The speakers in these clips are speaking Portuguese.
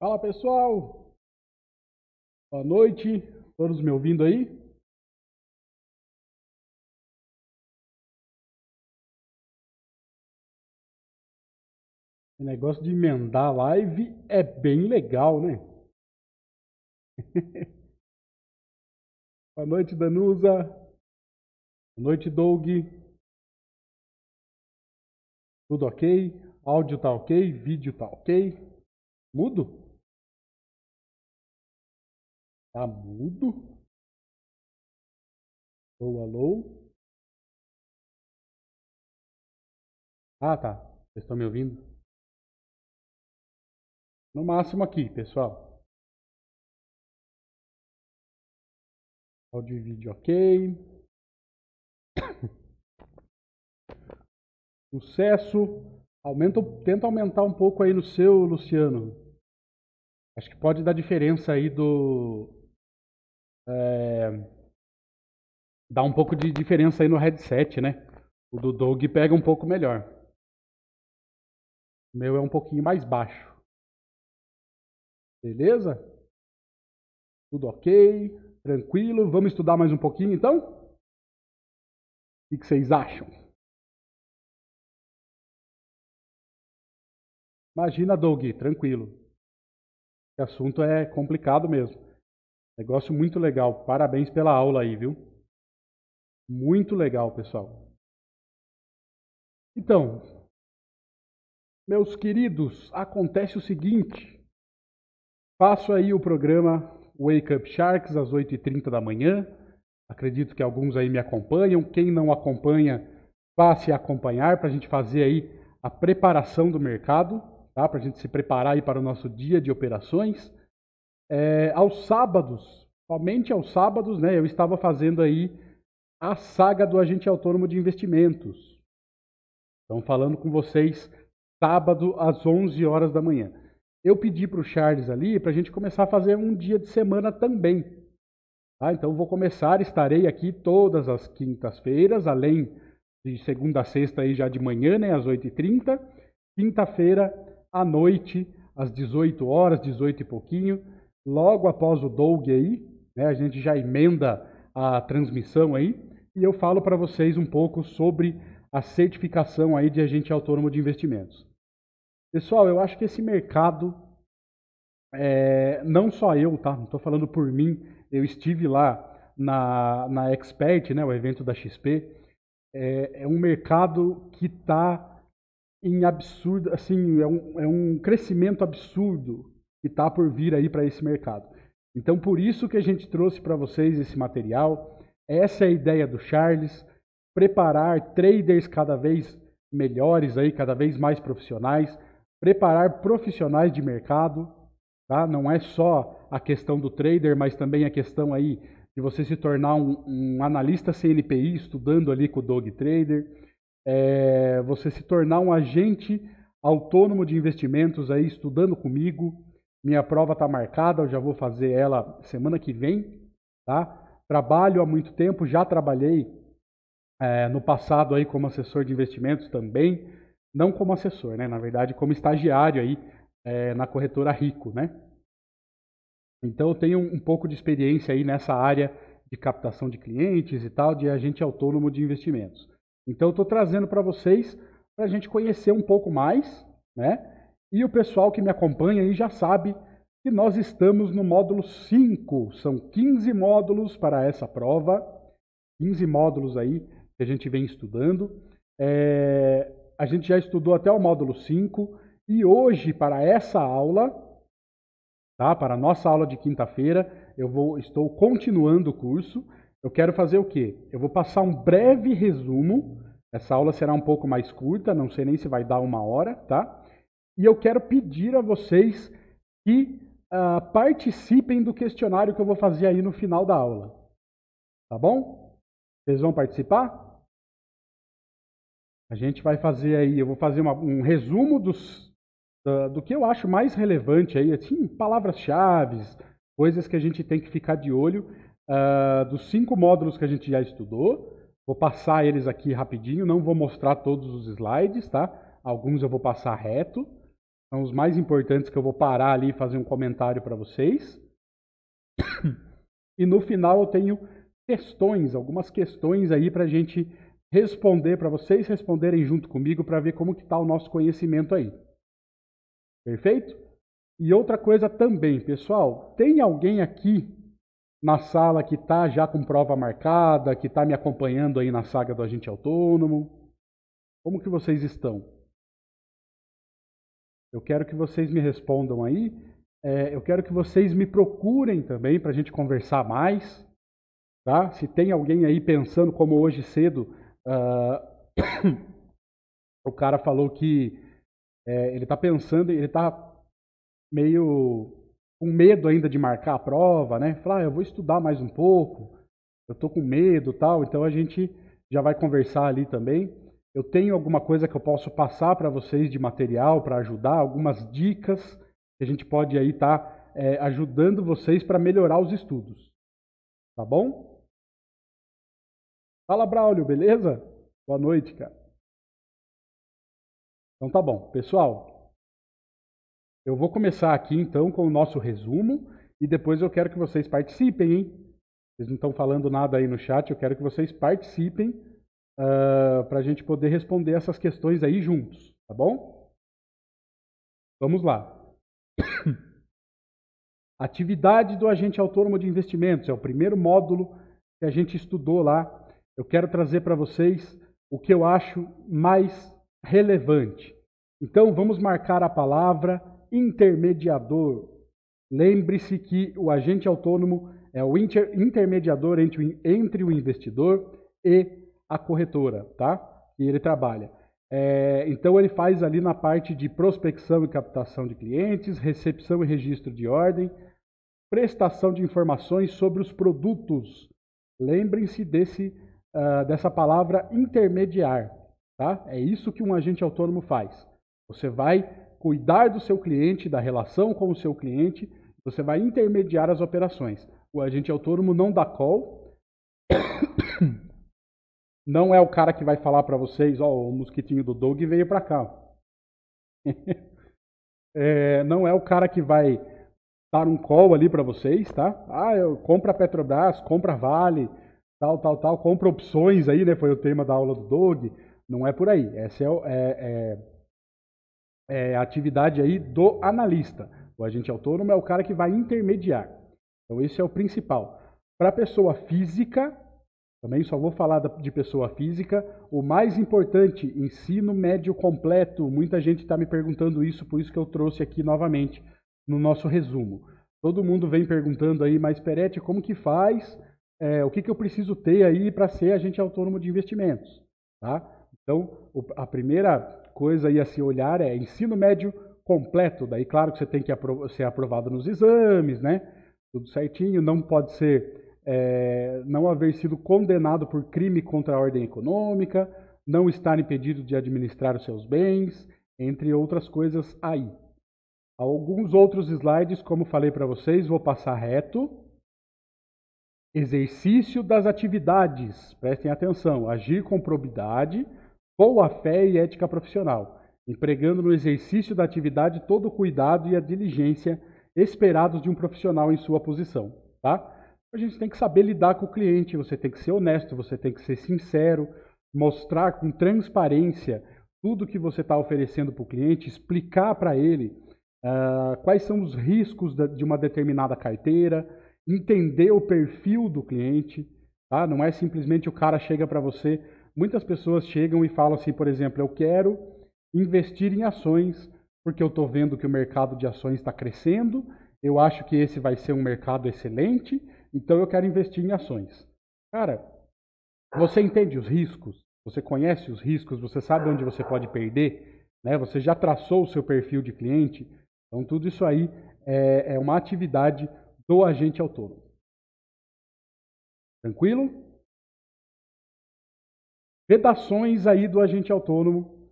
Fala pessoal, boa noite, todos me ouvindo aí? O negócio de emendar a live é bem legal, né? Boa noite, Danusa. Boa noite, Doug. Tudo ok? Áudio tá ok? Vídeo tá ok? Mudo? Tá mudo? Alô, alô? Ah, tá. Vocês estão me ouvindo? No máximo aqui, pessoal. Áudio e vídeo ok. Sucesso. Tenta aumentar um pouco aí no seu, Luciano. Acho que pode dar diferença aí do. Dá um pouco de diferença aí no headset, né? O do Doug pega um pouco melhor. O meu é um pouquinho mais baixo. Beleza? Tudo ok? Tranquilo? Vamos estudar mais um pouquinho então? O que vocês acham? Imagina, Doug, tranquilo. Esse assunto é complicado mesmo. Negócio muito legal. Parabéns pela aula aí, viu? Muito legal, pessoal. Então, meus queridos, acontece o seguinte. Faço aí o programa Wake Up Sharks às 8h30 da manhã. Acredito que alguns aí me acompanham. Quem não acompanha, passe a acompanhar para a gente fazer aí a preparação do mercado, tá? Para a gente se preparar aí para o nosso dia de operações. Aos sábados, somente aos sábados, né? Eu estava fazendo aí a saga do agente autônomo de investimentos. Então, falando com vocês sábado às 11 horas da manhã. Eu pedi para o Charles ali para a gente começar a fazer um dia de semana também. Tá? Então, vou começar, estarei aqui todas as quintas-feiras, além de segunda a sexta aí já de manhã, né, às 8h30. Quinta-feira à noite, às 18 horas, 18 e pouquinho, logo após o Doug aí, né, a gente já emenda a transmissão aí, e eu falo para vocês um pouco sobre a certificação aí de agente autônomo de investimentos. Pessoal, eu acho que esse mercado, não só eu, tá? Não estou falando por mim, eu estive lá na Expert, né, o evento da XP, é um mercado que está em absurdo, assim, é um crescimento absurdo que está por vir aí para esse mercado. Então, por isso que a gente trouxe para vocês esse material. Essa é a ideia do Charles, preparar traders cada vez melhores aí, cada vez mais profissionais, preparar profissionais de mercado, tá? Não é só a questão do trader, mas também a questão aí de você se tornar um analista CNPI, estudando ali com o Dog Trader, você se tornar um agente autônomo de investimentos aí, estudando comigo. Minha prova está marcada, eu já vou fazer ela semana que vem, tá? Trabalho há muito tempo, já trabalhei no passado aí como assessor de investimentos também, não como assessor, né? Na verdade, como estagiário aí na corretora Rico, né? Então eu tenho um pouco de experiência aí nessa área de captação de clientes e tal, de agente autônomo de investimentos. Então eu estou trazendo para vocês para a gente conhecer um pouco mais, né? E o pessoal que me acompanha aí já sabe que nós estamos no módulo 5. São 15 módulos para essa prova, 15 módulos aí que a gente vem estudando. A gente já estudou até o módulo 5 e hoje, para essa aula, tá? Para a nossa aula de quinta-feira, estou continuando o curso. Eu quero fazer o quê? Eu vou passar um breve resumo. Essa aula será um pouco mais curta, não sei nem se vai dar 1 hora, tá? E eu quero pedir a vocês que participem do questionário que eu vou fazer aí no final da aula. Tá bom? Vocês vão participar? A gente vai fazer aí, eu vou fazer um resumo do que eu acho mais relevante aí, assim, palavras-chave, coisas que a gente tem que ficar de olho, dos 5 módulos que a gente já estudou. Vou passar eles aqui rapidinho, não vou mostrar todos os slides, tá? Alguns eu vou passar reto. São os mais importantes que eu vou parar ali e fazer um comentário para vocês. E no final eu tenho questões, algumas questões aí para a gente responder, para vocês responderem junto comigo para ver como que está o nosso conhecimento aí. Perfeito? E outra coisa também, pessoal, tem alguém aqui na sala que está já com prova marcada, que está me acompanhando aí na saga do Agente Autônomo? Como que vocês estão? Eu quero que vocês me respondam aí. Eu quero que vocês me procurem também para a gente conversar mais. Tá? Se tem alguém aí pensando, como hoje cedo, o cara falou que ele está pensando, ele está meio com medo ainda de marcar a prova, né? Falar, eu vou estudar mais um pouco, eu tô com medo, tal. Então a gente já vai conversar ali também. Eu tenho alguma coisa que eu posso passar para vocês de material para ajudar, algumas dicas que a gente pode aí estar ajudando vocês para melhorar os estudos. Tá bom? Fala, Braulio, beleza? Boa noite, cara. Então tá bom. Pessoal, eu vou começar aqui então com o nosso resumo e depois eu quero que vocês participem, hein? Vocês não estão falando nada aí no chat, eu quero que vocês participem para a gente poder responder essas questões aí juntos, tá bom? Vamos lá. Atividade do agente autônomo de investimentos, é o primeiro módulo que a gente estudou lá. Eu quero trazer para vocês o que eu acho mais relevante. Então, vamos marcar a palavra intermediador. Lembre-se que o agente autônomo é o intermediador entre o investidor e a corretora, tá? E ele trabalha. Então, ele faz ali na parte de prospecção e captação de clientes, recepção e registro de ordem, prestação de informações sobre os produtos. Lembrem-se dessa palavra intermediar, tá? É isso que um agente autônomo faz. Você vai cuidar do seu cliente, da relação com o seu cliente, você vai intermediar as operações. O agente autônomo não dá call, não é o cara que vai falar para vocês, ó, o mosquitinho do Doug veio para cá. Não é o cara que vai dar um call ali para vocês, tá? Eu compra Petrobras, compra Vale, tal, compra opções aí, né? Foi o tema da aula do Doug. Não é por aí. Essa é a atividade aí do analista. O agente autônomo é o cara que vai intermediar. Então, esse é o principal. Para a pessoa física, também só vou falar de pessoa física, o mais importante, ensino médio completo. Muita gente está me perguntando isso, por isso que eu trouxe aqui novamente no nosso resumo. Todo mundo vem perguntando aí, mas Peretti, como que faz? O que eu preciso ter aí para ser agente autônomo de investimentos? Tá? Então, a primeira coisa aí a se olhar é ensino médio completo. Daí, claro que você tem que ser aprovado nos exames, né? Tudo certinho, não pode ser não haver sido condenado por crime contra a ordem econômica, não estar impedido de administrar os seus bens, entre outras coisas aí. Alguns outros slides, como falei para vocês, vou passar reto. Exercício das atividades, prestem atenção, agir com probidade, boa fé e ética profissional, empregando no exercício da atividade todo o cuidado e a diligência esperados de um profissional em sua posição, tá? A gente tem que saber lidar com o cliente, você tem que ser honesto, você tem que ser sincero, mostrar com transparência tudo que você está oferecendo para o cliente, explicar para ele quais são os riscos de uma determinada carteira, entender o perfil do cliente, tá? Não é simplesmente o cara chega para você. Muitas pessoas chegam e falam assim, por exemplo, eu quero investir em ações porque eu estou vendo que o mercado de ações está crescendo, eu acho que esse vai ser um mercado excelente, então eu quero investir em ações. Cara, você entende os riscos? Você conhece os riscos? Você sabe onde você pode perder? Né? Você já traçou o seu perfil de cliente? Então, tudo isso aí é uma atividade do agente autônomo. Tranquilo? Vedações aí do agente autônomo.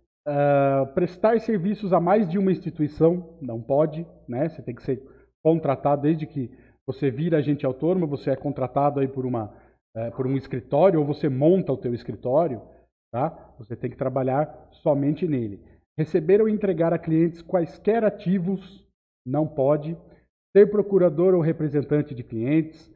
Prestar serviços a mais de uma instituição, não pode, né? Você tem que ser contratado desde que você vira agente autônomo, você é contratado aí por um escritório ou você monta o teu escritório, tá? Você tem que trabalhar somente nele. Receber ou entregar a clientes quaisquer ativos, não pode. Ser procurador ou representante de clientes.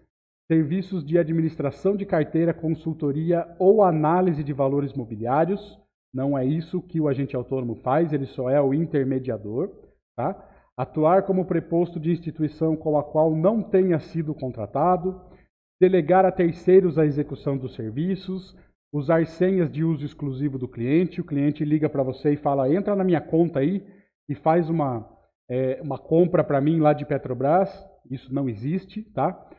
Serviços de administração de carteira, consultoria ou análise de valores mobiliários. Não é isso que o agente autônomo faz, ele só é o intermediador. Tá? Atuar como preposto de instituição com a qual não tenha sido contratado. Delegar a terceiros a execução dos serviços. Usar senhas de uso exclusivo do cliente. O cliente liga para você e fala, entra na minha conta aí e faz uma compra para mim lá de Petrobras. Isso não existe, tá?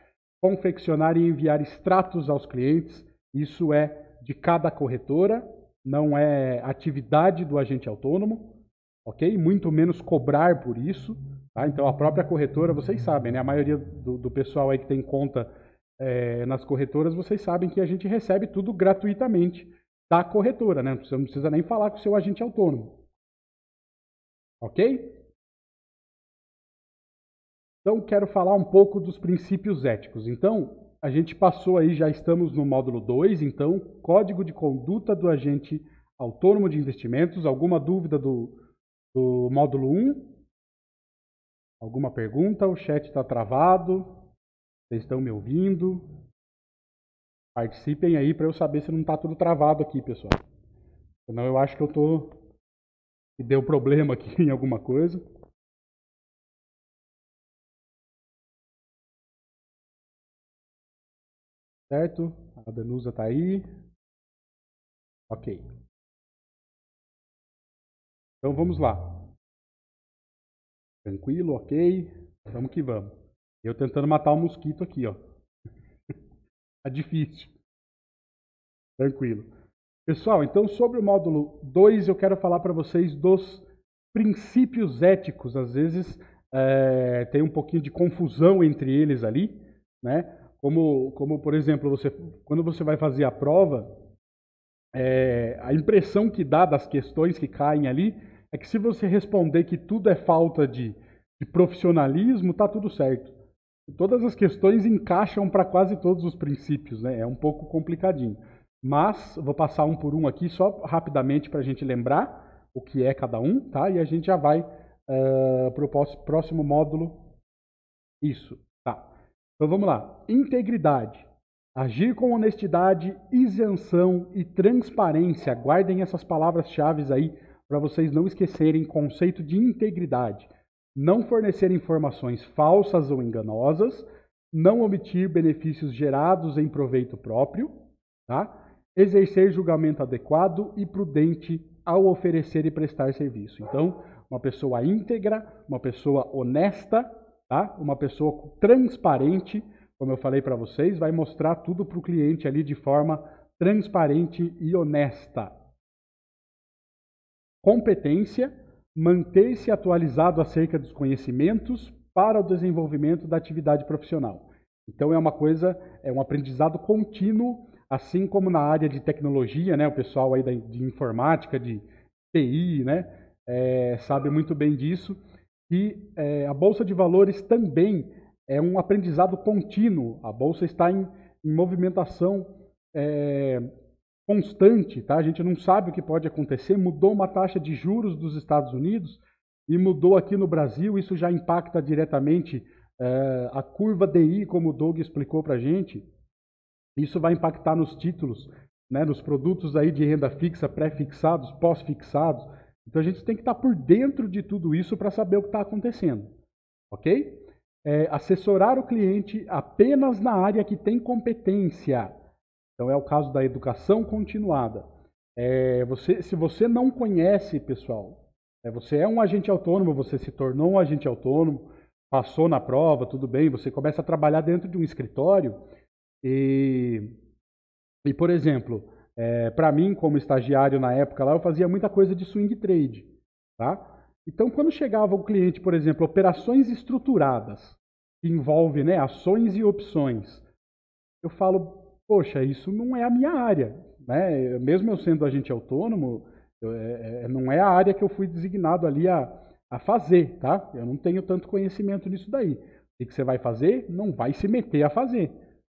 Confeccionar e enviar extratos aos clientes. Isso é de cada corretora, não é atividade do agente autônomo, ok? Muito menos cobrar por isso, tá? Então a própria corretora, vocês sabem, né? A maioria do pessoal aí que tem conta nas corretoras, vocês sabem que a gente recebe tudo gratuitamente da corretora, né? Você não precisa nem falar com o seu agente autônomo. Ok? Então, quero falar um pouco dos princípios éticos. Então, a gente passou aí, já estamos no módulo 2, então, Código de Conduta do Agente Autônomo de Investimentos. Alguma dúvida do módulo 1? Alguma pergunta? O chat está travado. Vocês estão me ouvindo? Participem aí para eu saber se não está tudo travado aqui, pessoal. Senão eu acho que que deu problema aqui em alguma coisa. Certo? A Danusa está aí. Ok. Então vamos lá. Tranquilo, ok. Vamos que vamos. Eu tentando matar o mosquito aqui, ó. É difícil. Tranquilo. Pessoal, então sobre o módulo 2 eu quero falar para vocês dos princípios éticos. Às vezes tem um pouquinho de confusão entre eles ali, né? Como por exemplo, quando você vai fazer a prova, a impressão que dá das questões que caem ali é que se você responder que tudo é falta de profissionalismo, tá tudo certo. Todas as questões encaixam para quase todos os princípios, né? É um pouco complicadinho. Mas vou passar um por um aqui só rapidamente para a gente lembrar o que é cada um, tá? E a gente já vai para o próximo módulo. Isso, tá. Então vamos lá. Integridade. Agir com honestidade, isenção e transparência. Guardem essas palavras-chave aí para vocês não esquecerem. Conceito de integridade. Não fornecer informações falsas ou enganosas. Não omitir benefícios gerados em proveito próprio. Tá? Exercer julgamento adequado e prudente ao oferecer e prestar serviço. Então, uma pessoa íntegra, uma pessoa honesta, tá? Uma pessoa transparente, como eu falei para vocês, vai mostrar tudo para o cliente ali de forma transparente e honesta. Competência, manter-se atualizado acerca dos conhecimentos para o desenvolvimento da atividade profissional. Então é um aprendizado contínuo, assim como na área de tecnologia, né? O pessoal aí de informática, de TI, né? Sabe muito bem disso. E a Bolsa de Valores também é um aprendizado contínuo. A Bolsa está em movimentação constante, tá? A gente não sabe o que pode acontecer. Mudou uma taxa de juros dos Estados Unidos e mudou aqui no Brasil. Isso já impacta diretamente a curva DI, como o Doug explicou para a gente. Isso vai impactar nos títulos, né, nos produtos aí de renda fixa, pré-fixados, pós-fixados. Então a gente tem que estar por dentro de tudo isso para saber o que está acontecendo, ok? Assessorar o cliente apenas na área que tem competência. Então é o caso da educação continuada. Se você não conhece, pessoal, você é um agente autônomo, você se tornou um agente autônomo, passou na prova, tudo bem, você começa a trabalhar dentro de um escritório e por exemplo, para mim, como estagiário na época lá, eu fazia muita coisa de swing trade, tá? Então, quando chegava o cliente, por exemplo, operações estruturadas, que envolvem, né, ações e opções, eu falo, poxa, isso não é a minha área, né? Mesmo eu sendo agente autônomo, não é a área que eu fui designado ali a fazer, tá? Eu não tenho tanto conhecimento nisso daí. O que você vai fazer? Não vai se meter a fazer.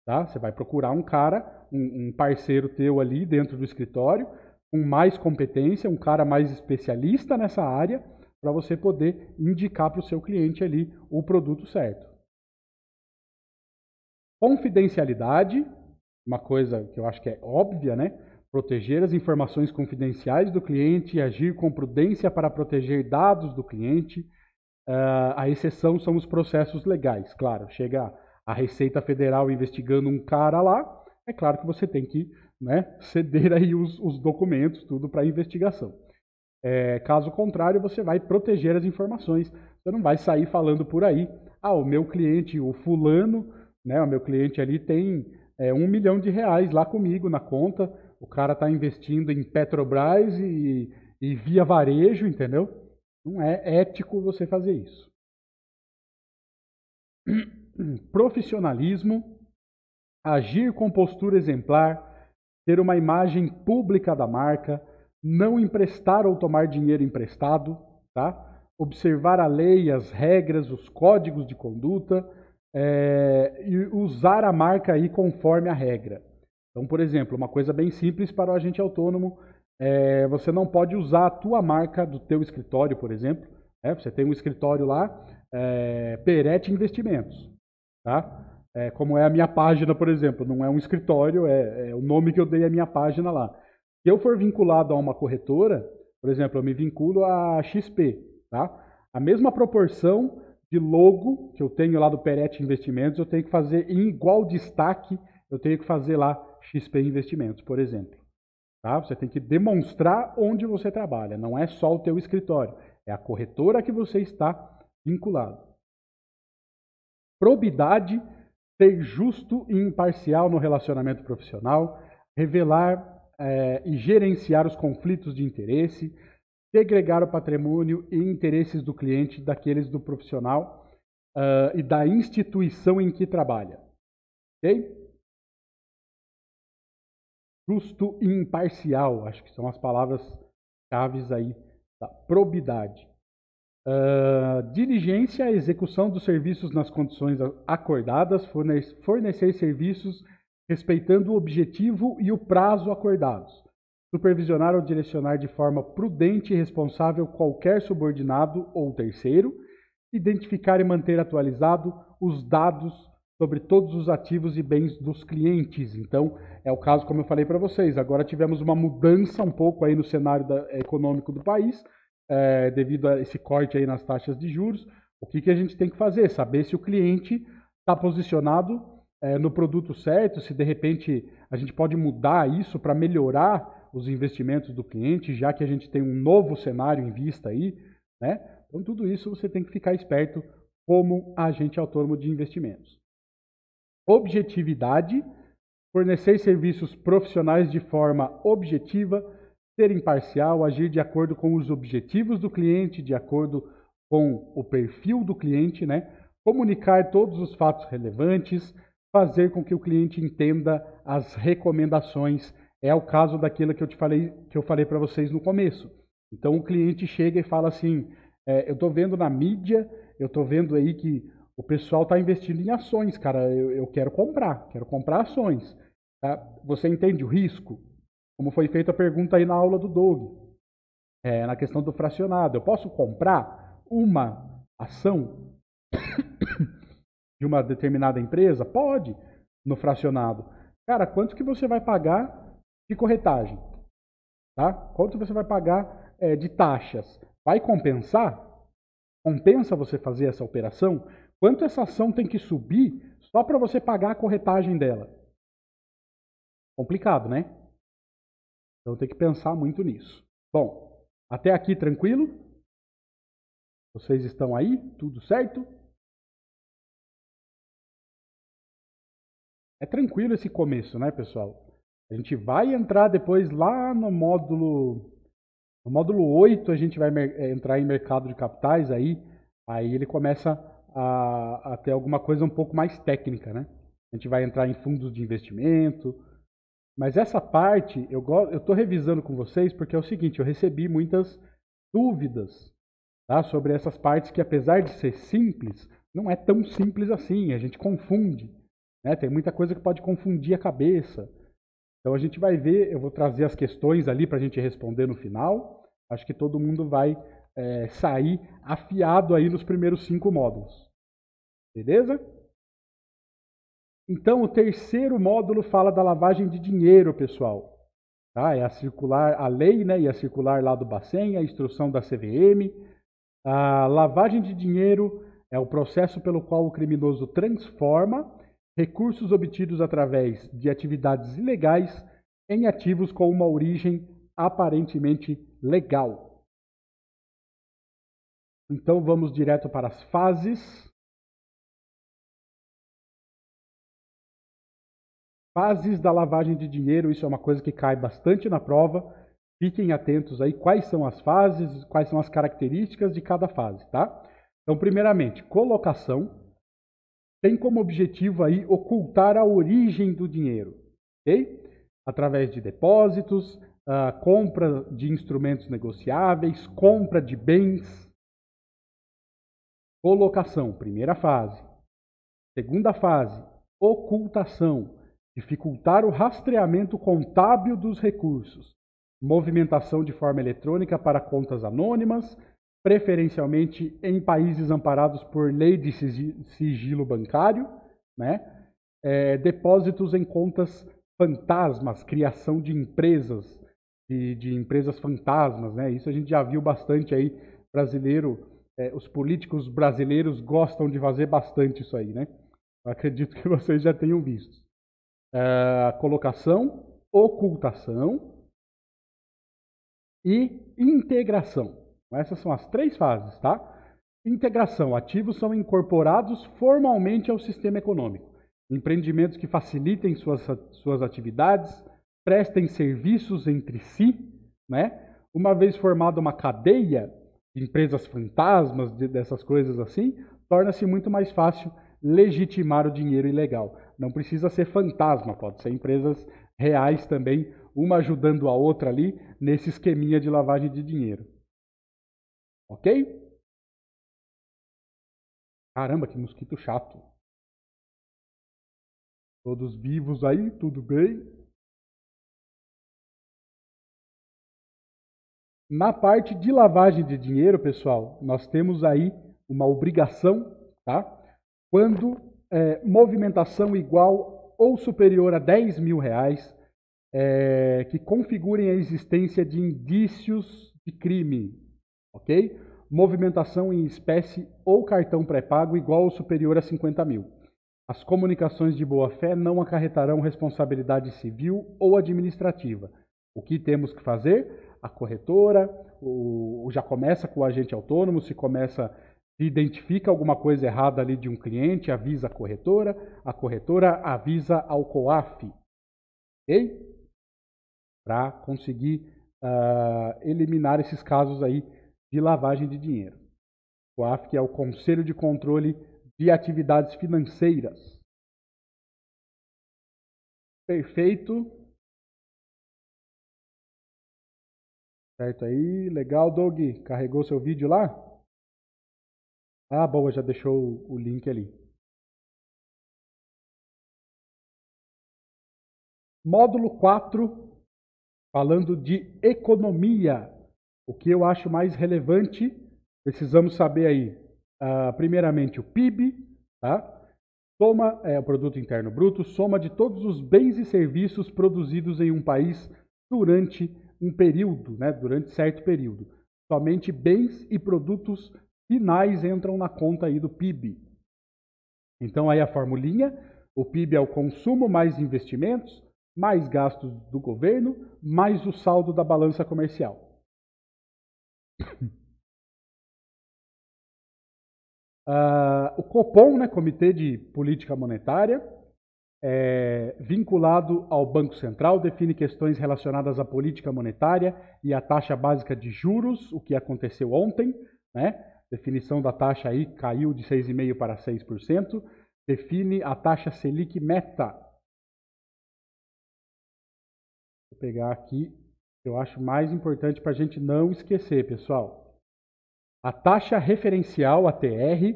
Tá? Você vai procurar um cara, um parceiro teu ali dentro do escritório, com mais competência, um cara mais especialista nessa área, para você poder indicar para o seu cliente ali o produto certo. Confidencialidade, uma coisa que eu acho que é óbvia, né? Proteger as informações confidenciais do cliente e agir com prudência para proteger dados do cliente. A exceção são os processos legais. Claro, chega a Receita Federal investigando um cara lá, é claro que você tem que, né, ceder aí os documentos, tudo para investigação. Caso contrário, você vai proteger as informações. Você não vai sair falando por aí, o meu cliente, o fulano, né, o meu cliente ali tem R$1 milhão lá comigo na conta, o cara está investindo em Petrobras e via varejo, entendeu? Não é ético você fazer isso. Profissionalismo, agir com postura exemplar, ter uma imagem pública da marca, não emprestar ou tomar dinheiro emprestado, tá? Observar a lei, as regras, os códigos de conduta e usar a marca aí conforme a regra. Então, por exemplo, uma coisa bem simples para o agente autônomo, você não pode usar a tua marca do teu escritório, por exemplo. Você tem um escritório lá, Peretti Investimentos, tá? Como é a minha página, por exemplo, não é um escritório, é o nome que eu dei à minha página lá. Se eu for vinculado a uma corretora, por exemplo, eu me vinculo a XP, tá? A mesma proporção de logo que eu tenho lá do Peretti Investimentos, eu tenho que fazer em igual destaque, eu tenho que fazer lá XP Investimentos, por exemplo. Tá? Você tem que demonstrar onde você trabalha, não é só o teu escritório, é a corretora que você está vinculado. Probidade, ser justo e imparcial no relacionamento profissional, revelar e gerenciar os conflitos de interesse, segregar o patrimônio e interesses do cliente daqueles do profissional e da instituição em que trabalha. Ok? Justo e imparcial, acho que são as palavras-chave aí da probidade. Diligência, execução dos serviços nas condições acordadas, fornecer serviços respeitando o objetivo e o prazo acordados. Supervisionar ou direcionar de forma prudente e responsável qualquer subordinado ou terceiro. Identificar e manter atualizado os dados sobre todos os ativos e bens dos clientes. Então, é o caso, como eu falei para vocês, agora tivemos uma mudança um pouco aí no cenário econômico do país, devido a esse corte aí nas taxas de juros. O que a gente tem que fazer? Saber se o cliente está posicionado no produto certo, se de repente a gente pode mudar isso para melhorar os investimentos do cliente, já que a gente tem um novo cenário em vista aí, né? Então, tudo isso você tem que ficar esperto como agente autônomo de investimentos. Objetividade, fornecer serviços profissionais de forma objetiva, ser imparcial, agir de acordo com os objetivos do cliente, de acordo com o perfil do cliente, né? Comunicar todos os fatos relevantes, fazer com que o cliente entenda as recomendações. É o caso daquilo que eu falei para vocês no começo. Então o cliente chega e fala assim, eu estou vendo na mídia, eu estou vendo aí que o pessoal está investindo em ações, cara, eu quero comprar ações. Tá? Você entende o risco? Como foi feita a pergunta aí na aula do Doug, na questão do fracionado. Eu posso comprar uma ação de uma determinada empresa? Pode, no fracionado. Cara, quanto que você vai pagar de corretagem? Tá? Quanto você vai pagar de taxas? Vai compensar? Compensa você fazer essa operação? Quanto essa ação tem que subir só para você pagar a corretagem dela? Complicado, né? Então tem que pensar muito nisso. Bom, até aqui tranquilo? Vocês estão aí? Tudo certo? É tranquilo esse começo, né, pessoal? A gente vai entrar depois lá no módulo 8, a gente vai entrar em mercado de capitais, aí ele começa a ter alguma coisa um pouco mais técnica, né? A gente vai entrar em fundos de investimento, mas essa parte eu estou revisando com vocês porque é o seguinte, eu recebi muitas dúvidas, tá, sobre essas partes que, apesar de ser simples, não é tão simples assim, a gente confunde, né? Tem muita coisa que pode confundir a cabeça. Então a gente vai ver, eu vou trazer as questões ali para a gente responder no final. Acho que todo mundo vai sair afiado aí nos primeiros 5 módulos. Beleza? Então o terceiro módulo fala da lavagem de dinheiro, pessoal. Tá? É a circular, a lei, né, e a circular lá do Bacen, a instrução da CVM. A lavagem de dinheiro é o processo pelo qual o criminoso transforma recursos obtidos através de atividades ilegais em ativos com uma origem aparentemente legal. Então vamos direto para as fases. Fases da lavagem de dinheiro, isso é uma coisa que cai bastante na prova. Fiquem atentos aí quais são as fases, quais são as características de cada fase, tá? Então, primeiramente, colocação tem como objetivo aí ocultar a origem do dinheiro, ok? Através de depósitos, compra de instrumentos negociáveis, compra de bens. Colocação, primeira fase. Segunda fase, ocultação, dificultar o rastreamento contábil dos recursos. Movimentação de forma eletrônica para contas anônimas, preferencialmente em países amparados por lei de sigilo bancário, né? Depósitos em contas fantasmas, criação de empresas, de empresas fantasmas, né? Isso a gente já viu bastante aí, brasileiro, os políticos brasileiros gostam de fazer bastante isso aí, né? Eu acredito que vocês já tenham visto. Colocação, ocultação e integração. Essas são as 3 fases, tá? Integração. Ativos são incorporados formalmente ao sistema econômico. Empreendimentos que facilitem suas atividades, prestem serviços entre si, né? Uma vez formada uma cadeia de empresas fantasmas, dessas coisas assim, torna-se muito mais fácil legitimar o dinheiro ilegal. Não precisa ser fantasma, pode ser empresas reais também, uma ajudando a outra ali nesse esqueminha de lavagem de dinheiro. Ok? Caramba, que mosquito chato. Todos vivos aí, tudo bem? Na parte de lavagem de dinheiro, pessoal, nós temos aí uma obrigação, tá? Quando movimentação igual ou superior a 10 mil reais, que configurem a existência de indícios de crime, ok? Movimentação em espécie ou cartão pré-pago igual ou superior a 50 mil. As comunicações de boa-fé não acarretarão responsabilidade civil ou administrativa. O que temos que fazer? A corretora, já começa com o agente autônomo, se identifica alguma coisa errada ali de um cliente, avisa a corretora avisa ao COAF, ok? Para conseguir eliminar esses casos aí de lavagem de dinheiro. O COAF, que é o Conselho de Controle de Atividades Financeiras. Perfeito. Certo aí, legal, Doug. Carregou seu vídeo lá? Ah, boa, já deixou o link ali. Módulo 4, falando de economia. O que eu acho mais relevante, precisamos saber aí, primeiramente, o PIB, tá? Soma, o Produto Interno Bruto, soma de todos os bens e serviços produzidos em um país durante um período, né? Durante certo período. Somente bens e produtos finais entram na conta aí do PIB. Então aí a formulinha, o PIB é o consumo mais investimentos, mais gastos do governo, mais o saldo da balança comercial. O Copom, né, Comitê de Política Monetária, vinculado ao Banco Central, define questões relacionadas à política monetária e à taxa básica de juros, o que aconteceu ontem, né? Definição da taxa aí caiu de 6,5% para 6%. Define a taxa Selic meta. Vou pegar aqui, eu acho mais importante para a gente não esquecer, pessoal. A taxa referencial, a TR,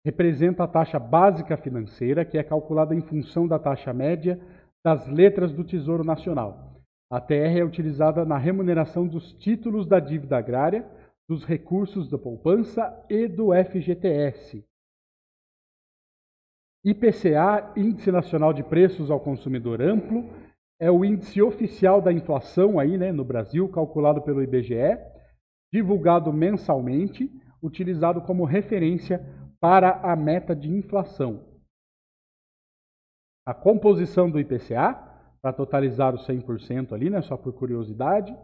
representa a taxa básica financeira, que é calculada em função da taxa média das letras do Tesouro Nacional. A TR é utilizada na remuneração dos títulos da dívida agrária, dos recursos da poupança e do FGTS. IPCA, Índice Nacional de Preços ao Consumidor Amplo, é o índice oficial da inflação aí, né, no Brasil, calculado pelo IBGE, divulgado mensalmente, utilizado como referência para a meta de inflação. A composição do IPCA, para totalizar os 100% ali, né, só por curiosidade.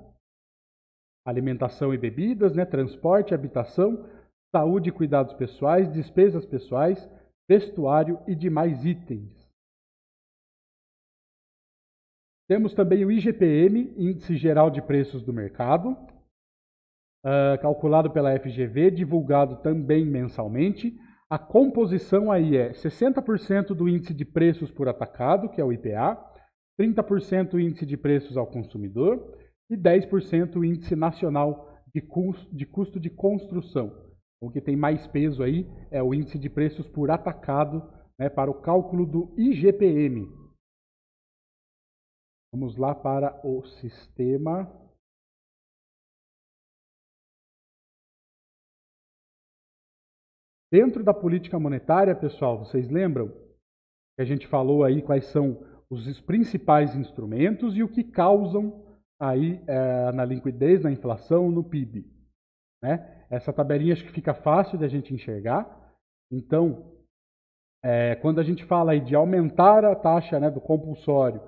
Alimentação e bebidas, né, transporte, habitação, saúde e cuidados pessoais, despesas pessoais, vestuário e demais itens. Temos também o IGPM, Índice Geral de Preços do Mercado, calculado pela FGV, divulgado também mensalmente. A composição aí é 60% do índice de preços por atacado, que é o IPA, 30% o índice de preços ao consumidor e 10% o índice nacional de custo de construção. O que tem mais peso aí é o índice de preços por atacado, né, para o cálculo do IGPM. Vamos lá para o sistema. Dentro da política monetária, pessoal, vocês lembram que a gente falou aí quais são os principais instrumentos e o que causam aí na liquidez, na inflação, no PIB, né? Essa tabelinha acho que fica fácil de a gente enxergar. Então, quando a gente fala aí de aumentar a taxa, né, do compulsório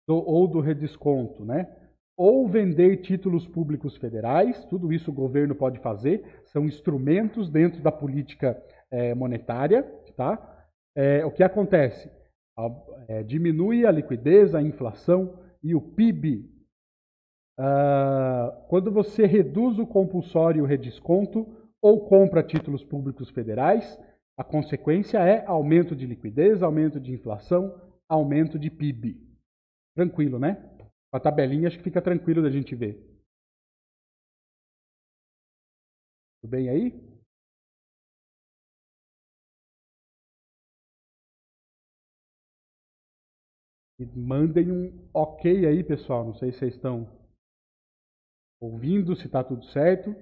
ou do redesconto, né, ou vender títulos públicos federais, tudo isso o governo pode fazer, são instrumentos dentro da política monetária, tá? O que acontece? Diminui a liquidez, a inflação e o PIB. Quando você reduz o compulsório e o redesconto ou compra títulos públicos federais, a consequência é aumento de liquidez, aumento de inflação, aumento de PIB. Tranquilo, né? A tabelinha acho que fica tranquilo da gente ver. Tudo bem aí? E mandem um ok aí, pessoal. Não sei se vocês estão ouvindo, se está tudo certo.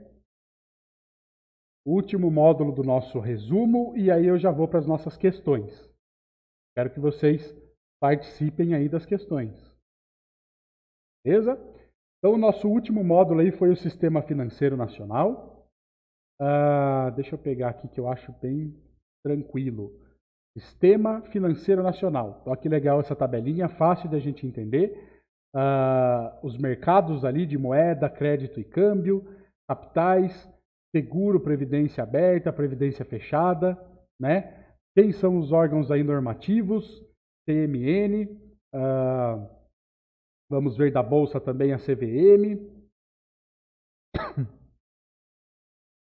Último módulo do nosso resumo e aí eu já vou para as nossas questões. Espero que vocês participem aí das questões. Beleza? Então, o nosso último módulo aí foi o Sistema Financeiro Nacional. Deixa eu pegar aqui que eu acho bem tranquilo. Sistema Financeiro Nacional. Olha que legal essa tabelinha, fácil de a gente entender. Os mercados ali de moeda, crédito e câmbio, capitais, seguro, previdência aberta, previdência fechada, né? Quem são os órgãos aí normativos? CMN, vamos ver da Bolsa também a CVM.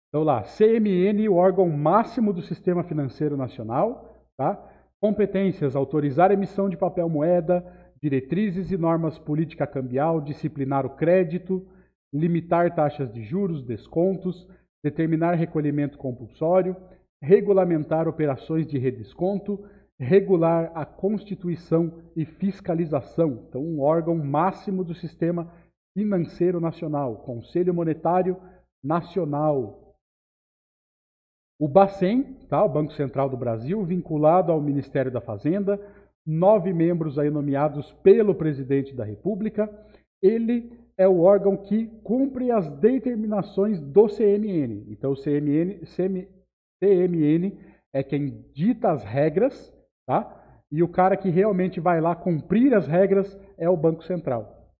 Então lá, CMN, o órgão máximo do Sistema Financeiro Nacional, tá? Competências, autorizar a emissão de papel moeda, diretrizes e normas política cambial, disciplinar o crédito, limitar taxas de juros, descontos, determinar recolhimento compulsório, regulamentar operações de redesconto, regular a constituição e fiscalização. Então, um órgão máximo do Sistema Financeiro Nacional, Conselho Monetário Nacional. O Bacen, tá? O Banco Central do Brasil, vinculado ao Ministério da Fazenda, 9 membros aí nomeados pelo Presidente da República. Ele é o órgão que cumpre as determinações do CMN. Então, o CMN é quem dita as regras, tá? E o cara que realmente vai lá cumprir as regras é o Banco Central.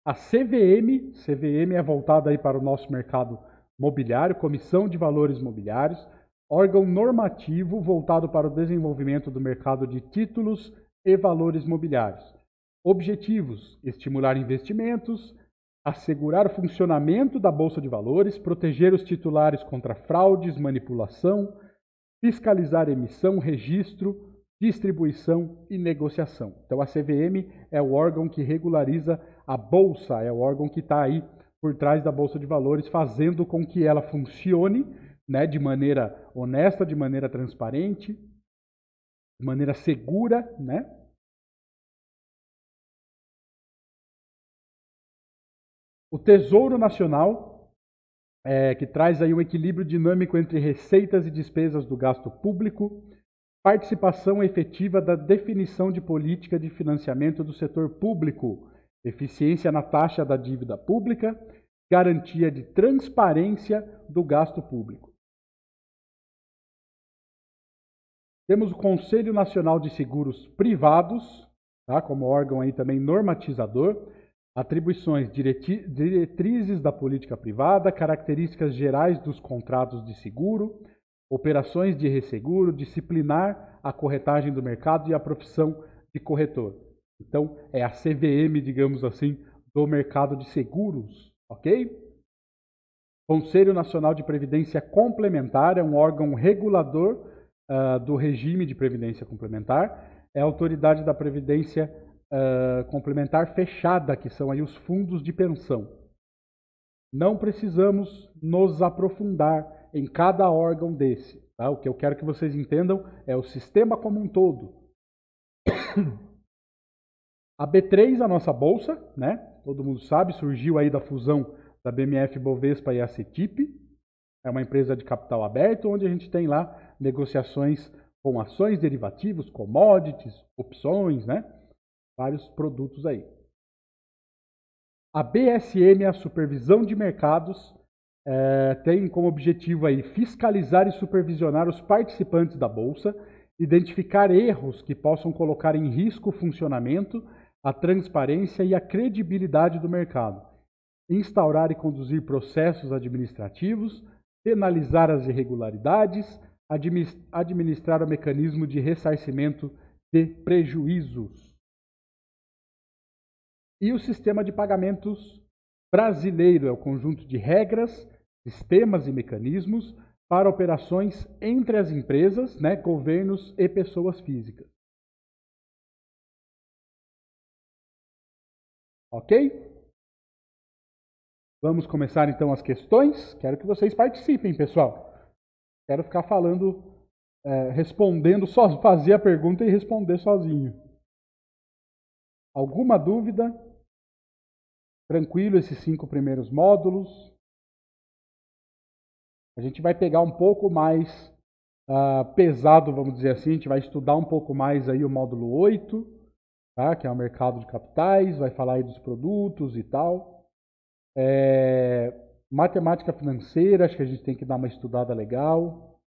A CVM é voltada aí para o nosso mercado mobiliário, Comissão de Valores Mobiliários, órgão normativo voltado para o desenvolvimento do mercado de títulos e valores mobiliários. Objetivos: estimular investimentos, assegurar o funcionamento da Bolsa de Valores, proteger os titulares contra fraudes, manipulação, fiscalizar emissão, registro, distribuição e negociação. Então, a CVM é o órgão que regulariza a Bolsa, é o órgão que está aí por trás da Bolsa de Valores, fazendo com que ela funcione, né, de maneira honesta, de maneira transparente, de maneira segura, né? O Tesouro Nacional, que traz aí um equilíbrio dinâmico entre receitas e despesas do gasto público, participação efetiva da definição de política de financiamento do setor público, eficiência na taxa da dívida pública, garantia de transparência do gasto público. Temos o Conselho Nacional de Seguros Privados, tá, como órgão aí também normatizador, atribuições, diretrizes da política privada, características gerais dos contratos de seguro, operações de resseguro, disciplinar a corretagem do mercado e a profissão de corretor. Então, é a CVM, digamos assim, do mercado de seguros, ok? Conselho Nacional de Previdência Complementar é um órgão regulador do regime de previdência complementar, é a autoridade da previdência complementar fechada, que são aí os fundos de pensão. Não precisamos nos aprofundar em cada órgão desse. Tá? O que eu quero que vocês entendam é o sistema como um todo. A B3, a nossa bolsa, né? Todo mundo sabe, surgiu aí da fusão da BMF Bovespa e a CETIP. É uma empresa de capital aberto, onde a gente tem lá negociações com ações, derivativos, commodities, opções, né? Vários produtos aí. A BSM, a Supervisão de Mercados, tem como objetivo aí fiscalizar e supervisionar os participantes da Bolsa, identificar erros que possam colocar em risco o funcionamento, a transparência e a credibilidade do mercado, instaurar e conduzir processos administrativos, penalizar as irregularidades, administrar o mecanismo de ressarcimento de prejuízos. E o sistema de pagamentos brasileiro é o conjunto de regras, sistemas e mecanismos para operações entre as empresas, né, governos e pessoas físicas. Ok? Vamos começar então as questões. Quero que vocês participem, pessoal. Quero ficar falando, respondendo, só fazer a pergunta e responder sozinho. Alguma dúvida? Tranquilo esses 5 primeiros módulos. A gente vai pegar um pouco mais pesado, vamos dizer assim. A gente vai estudar um pouco mais aí o módulo 8, tá? Que é o mercado de capitais. Vai falar aí dos produtos e tal. Matemática financeira, acho que a gente tem que dar uma estudada legal.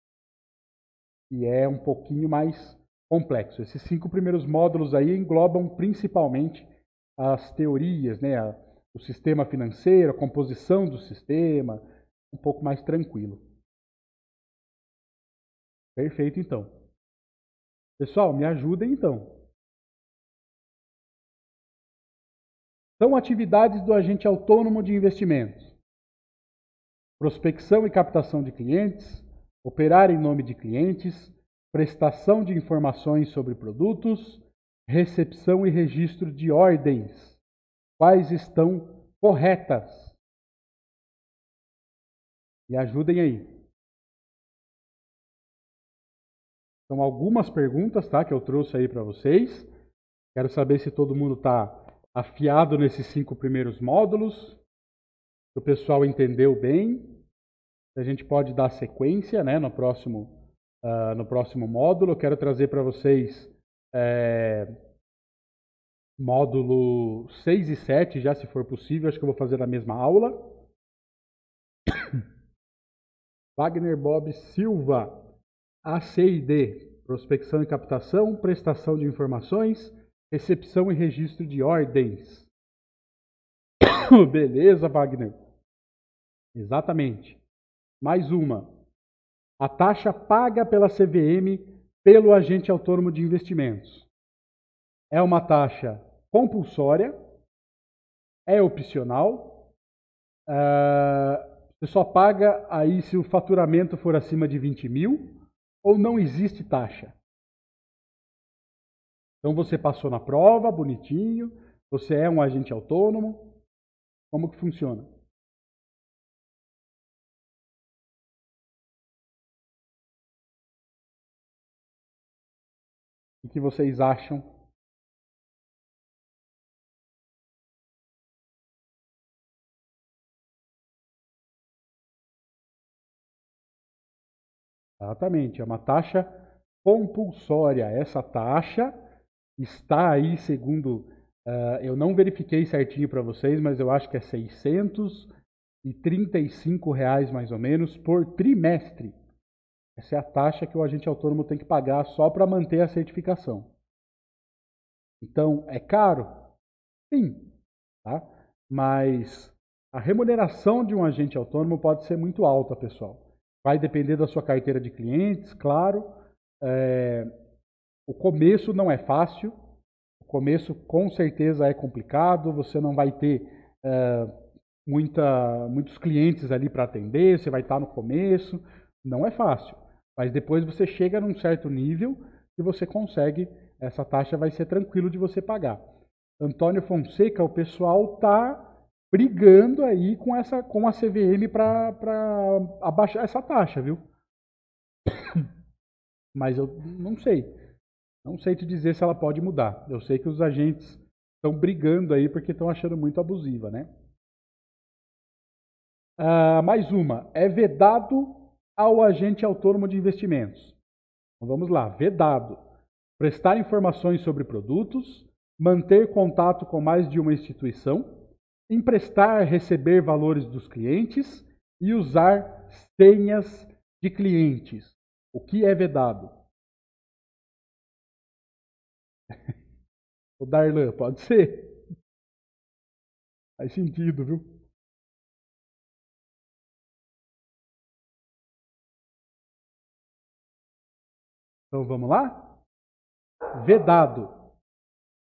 E é um pouquinho mais complexo. Esses 5 primeiros módulos aí englobam principalmente as teorias, né? O sistema financeiro, a composição do sistema, um pouco mais tranquilo. Perfeito, então. Pessoal, me ajudem, então. São atividades do agente autônomo de investimentos: prospecção e captação de clientes, operar em nome de clientes, prestação de informações sobre produtos, recepção e registro de ordens. Quais estão corretas? Me ajudem aí. São algumas perguntas, tá, que eu trouxe aí para vocês. Quero saber se todo mundo está afiado nesses 5 primeiros módulos, se o pessoal entendeu bem. A gente pode dar sequência, né, no próximo módulo. Eu quero trazer para vocês módulo 6 e 7, já se for possível. Acho que eu vou fazer na mesma aula. Wagner Bob Silva, ACID, prospecção e captação, prestação de informações, recepção e registro de ordens. Beleza, Wagner? Exatamente. Mais uma. A taxa paga pela CVM pelo agente autônomo de investimentos é uma taxa compulsória, é opcional, você só paga aí se o faturamento for acima de 20 mil, ou não existe taxa. Então você passou na prova, bonitinho, você é um agente autônomo, como que funciona? que vocês acham? Exatamente, é uma taxa compulsória. Essa taxa está aí, segundo, eu não verifiquei certinho para vocês, mas eu acho que é R$ 635 mais ou menos por trimestre. Essa é a taxa que o agente autônomo tem que pagar só para manter a certificação. Então, é caro? Sim, tá? Mas a remuneração de um agente autônomo pode ser muito alta, pessoal. Vai depender da sua carteira de clientes, claro. É, o começo não é fácil. O começo com certeza é complicado. Você não vai ter muitos clientes ali para atender. Você vai estar no começo. Não é fácil. Mas depois você chega num certo nível e você consegue. Essa taxa vai ser tranquilo de você pagar. Antônio Fonseca, o pessoal está brigando aí com a CVM para abaixar essa taxa, viu? Mas eu não sei. Não sei te dizer se ela pode mudar. Eu sei que os agentes estão brigando aí porque estão achando muito abusiva, né? Mais uma. É vedado ao agente autônomo de investimentos. Então, vamos lá. Vedado. Prestar informações sobre produtos, manter contato com mais de uma instituição, emprestar, receber valores dos clientes e usar senhas de clientes. O que é vedado? O Darlan, pode ser? Faz sentido, viu? Então vamos lá? Vedado.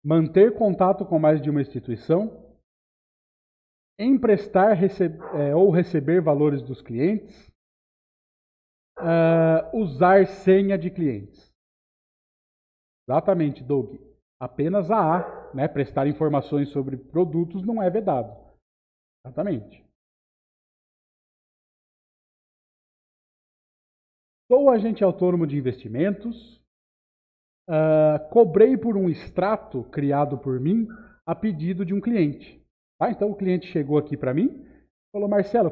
Manter contato com mais de uma instituição, emprestar ou receber valores dos clientes, usar senha de clientes. Exatamente, Doug. Apenas a A, né? Prestar informações sobre produtos não é vedado. Exatamente. Sou agente autônomo de investimentos. Cobrei por um extrato criado por mim a pedido de um cliente. Tá? Então o cliente chegou aqui para mim, falou: Marcelo,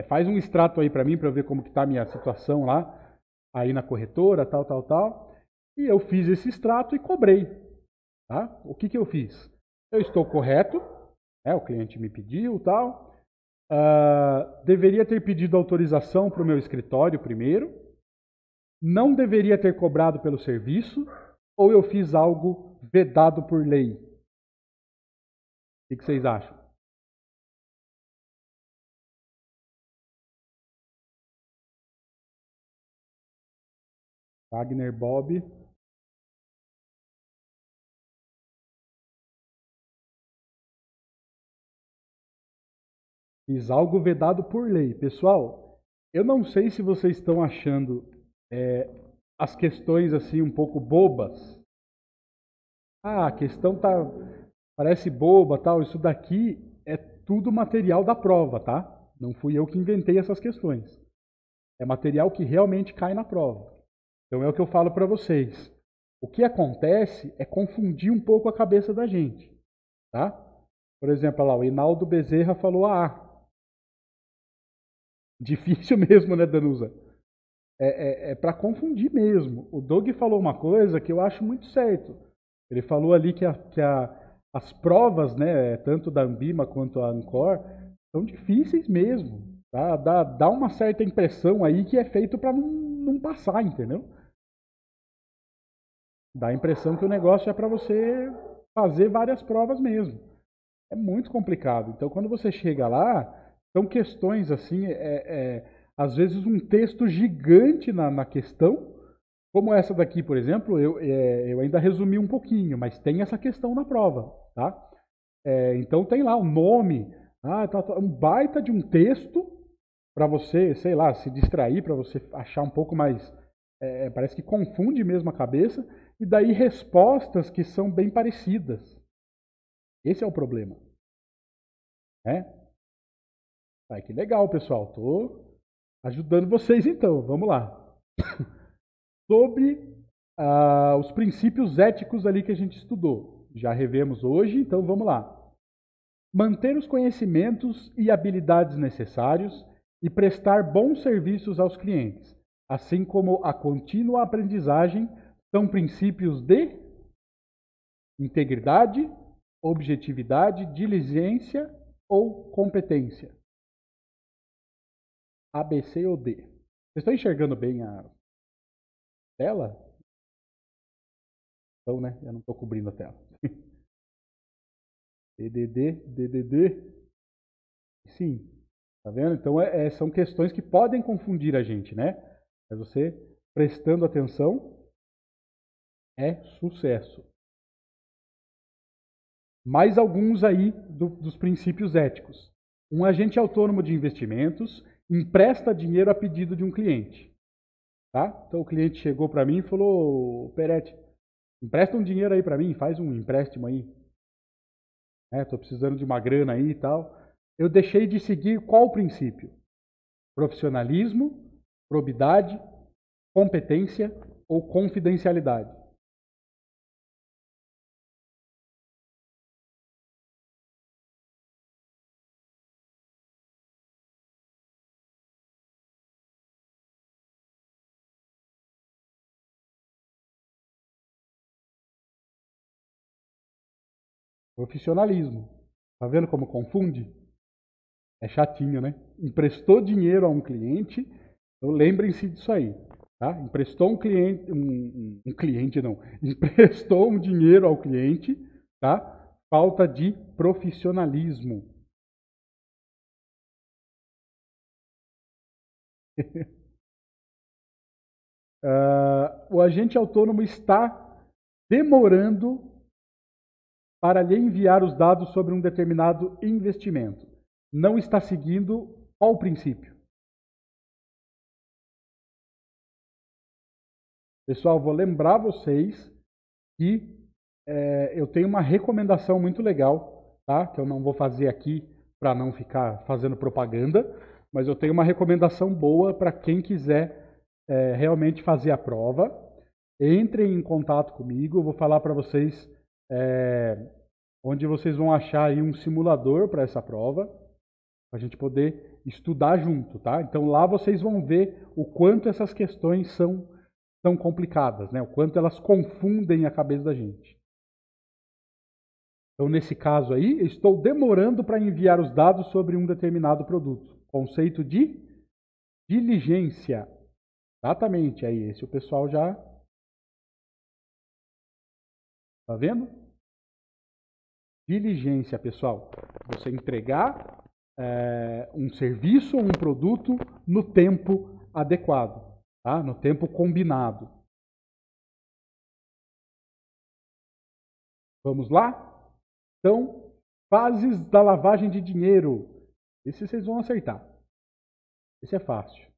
faz um extrato aí para mim para eu ver como que tá a minha situação lá, aí na corretora, tal, tal, tal. E eu fiz esse extrato e cobrei. Tá? O que eu fiz? Eu estou correto, né? O cliente me pediu, tal. Deveria ter pedido autorização para o meu escritório primeiro. Não deveria ter cobrado pelo serviço, ou eu fiz algo vedado por lei? O que vocês acham? Wagner Bob. Fiz algo vedado por lei. Pessoal, eu não sei se vocês estão achando as questões assim um pouco bobas. A questão parece boba, tal. Isso daqui é tudo material da prova, tá? Não fui eu que inventei essas questões. É material que realmente cai na prova. Então é o que eu falo para vocês. O que acontece é confundir um pouco a cabeça da gente, tá? Por exemplo, lá, o Hinaldo Bezerra falou A. Difícil mesmo, né, Danusa? É para confundir mesmo. O Doug falou uma coisa que eu acho muito certo. Ele falou ali as provas, né, tanto da Ambima quanto a Ancor, são difíceis mesmo. Tá? Dá uma certa impressão aí que é feito para não passar, entendeu? Dá a impressão que o negócio é para você fazer várias provas mesmo. É muito complicado. Então, quando você chega lá, são questões assim, às vezes um texto gigante na questão, como essa daqui, por exemplo, eu ainda resumi um pouquinho, mas tem essa questão na prova, tá? Então tem lá o nome, um baita de um texto para você, sei lá, se distrair, para você achar um pouco mais, parece que confunde mesmo a cabeça, e daí respostas que são bem parecidas. Esse é o problema, né? Que legal, pessoal. Tô ajudando vocês então. Vamos lá. sobre os princípios éticos ali que a gente estudou. Já revemos hoje, então vamos lá. Manter os conhecimentos e habilidades necessários e prestar bons serviços aos clientes, assim como a contínua aprendizagem, são princípios de integridade, objetividade, diligência ou competência. A, B, C ou D? Vocês estão enxergando bem a tela? Então, né? Eu não estou cobrindo a tela. DDD. Sim. Tá vendo? Então, são questões que podem confundir a gente, né? Mas você prestando atenção é sucesso. Mais alguns aí dos princípios éticos. Um agente autônomo de investimentos empresta dinheiro a pedido de um cliente. Tá? Então o cliente chegou para mim e falou: Peretti, empresta um dinheiro aí para mim, faz um empréstimo aí. Estou precisando de uma grana aí e tal. Eu deixei de seguir qual princípio? Profissionalismo, probidade, competência ou confidencialidade? Profissionalismo. Tá vendo como confunde? É chatinho, né? Emprestou dinheiro a um cliente, então lembrem-se disso aí. Tá? Emprestou um cliente, um cliente não, emprestou um dinheiro ao cliente, tá? Falta de profissionalismo. O agente autônomo está demorando para lhe enviar os dados sobre um determinado investimento. Não está seguindo qual princípio? Pessoal, vou lembrar vocês que eu tenho uma recomendação muito legal, tá? Que eu não vou fazer aqui para não ficar fazendo propaganda, mas eu tenho uma recomendação boa para quem quiser realmente fazer a prova. Entrem em contato comigo, eu vou falar para vocês onde vocês vão achar aí um simulador para essa prova, para a gente poder estudar junto, tá? Então lá vocês vão ver o quanto essas questões são complicadas, né? O quanto elas confundem a cabeça da gente. Então, nesse caso aí, eu estou demorando para enviar os dados sobre um determinado produto. Conceito de diligência. Exatamente, aí esse o pessoal já tá vendo? Diligência, pessoal. Você entregar um serviço ou um produto no tempo adequado, tá? No tempo combinado. Vamos lá? Então, fases da lavagem de dinheiro. Esse vocês vão acertar. Esse é fácil.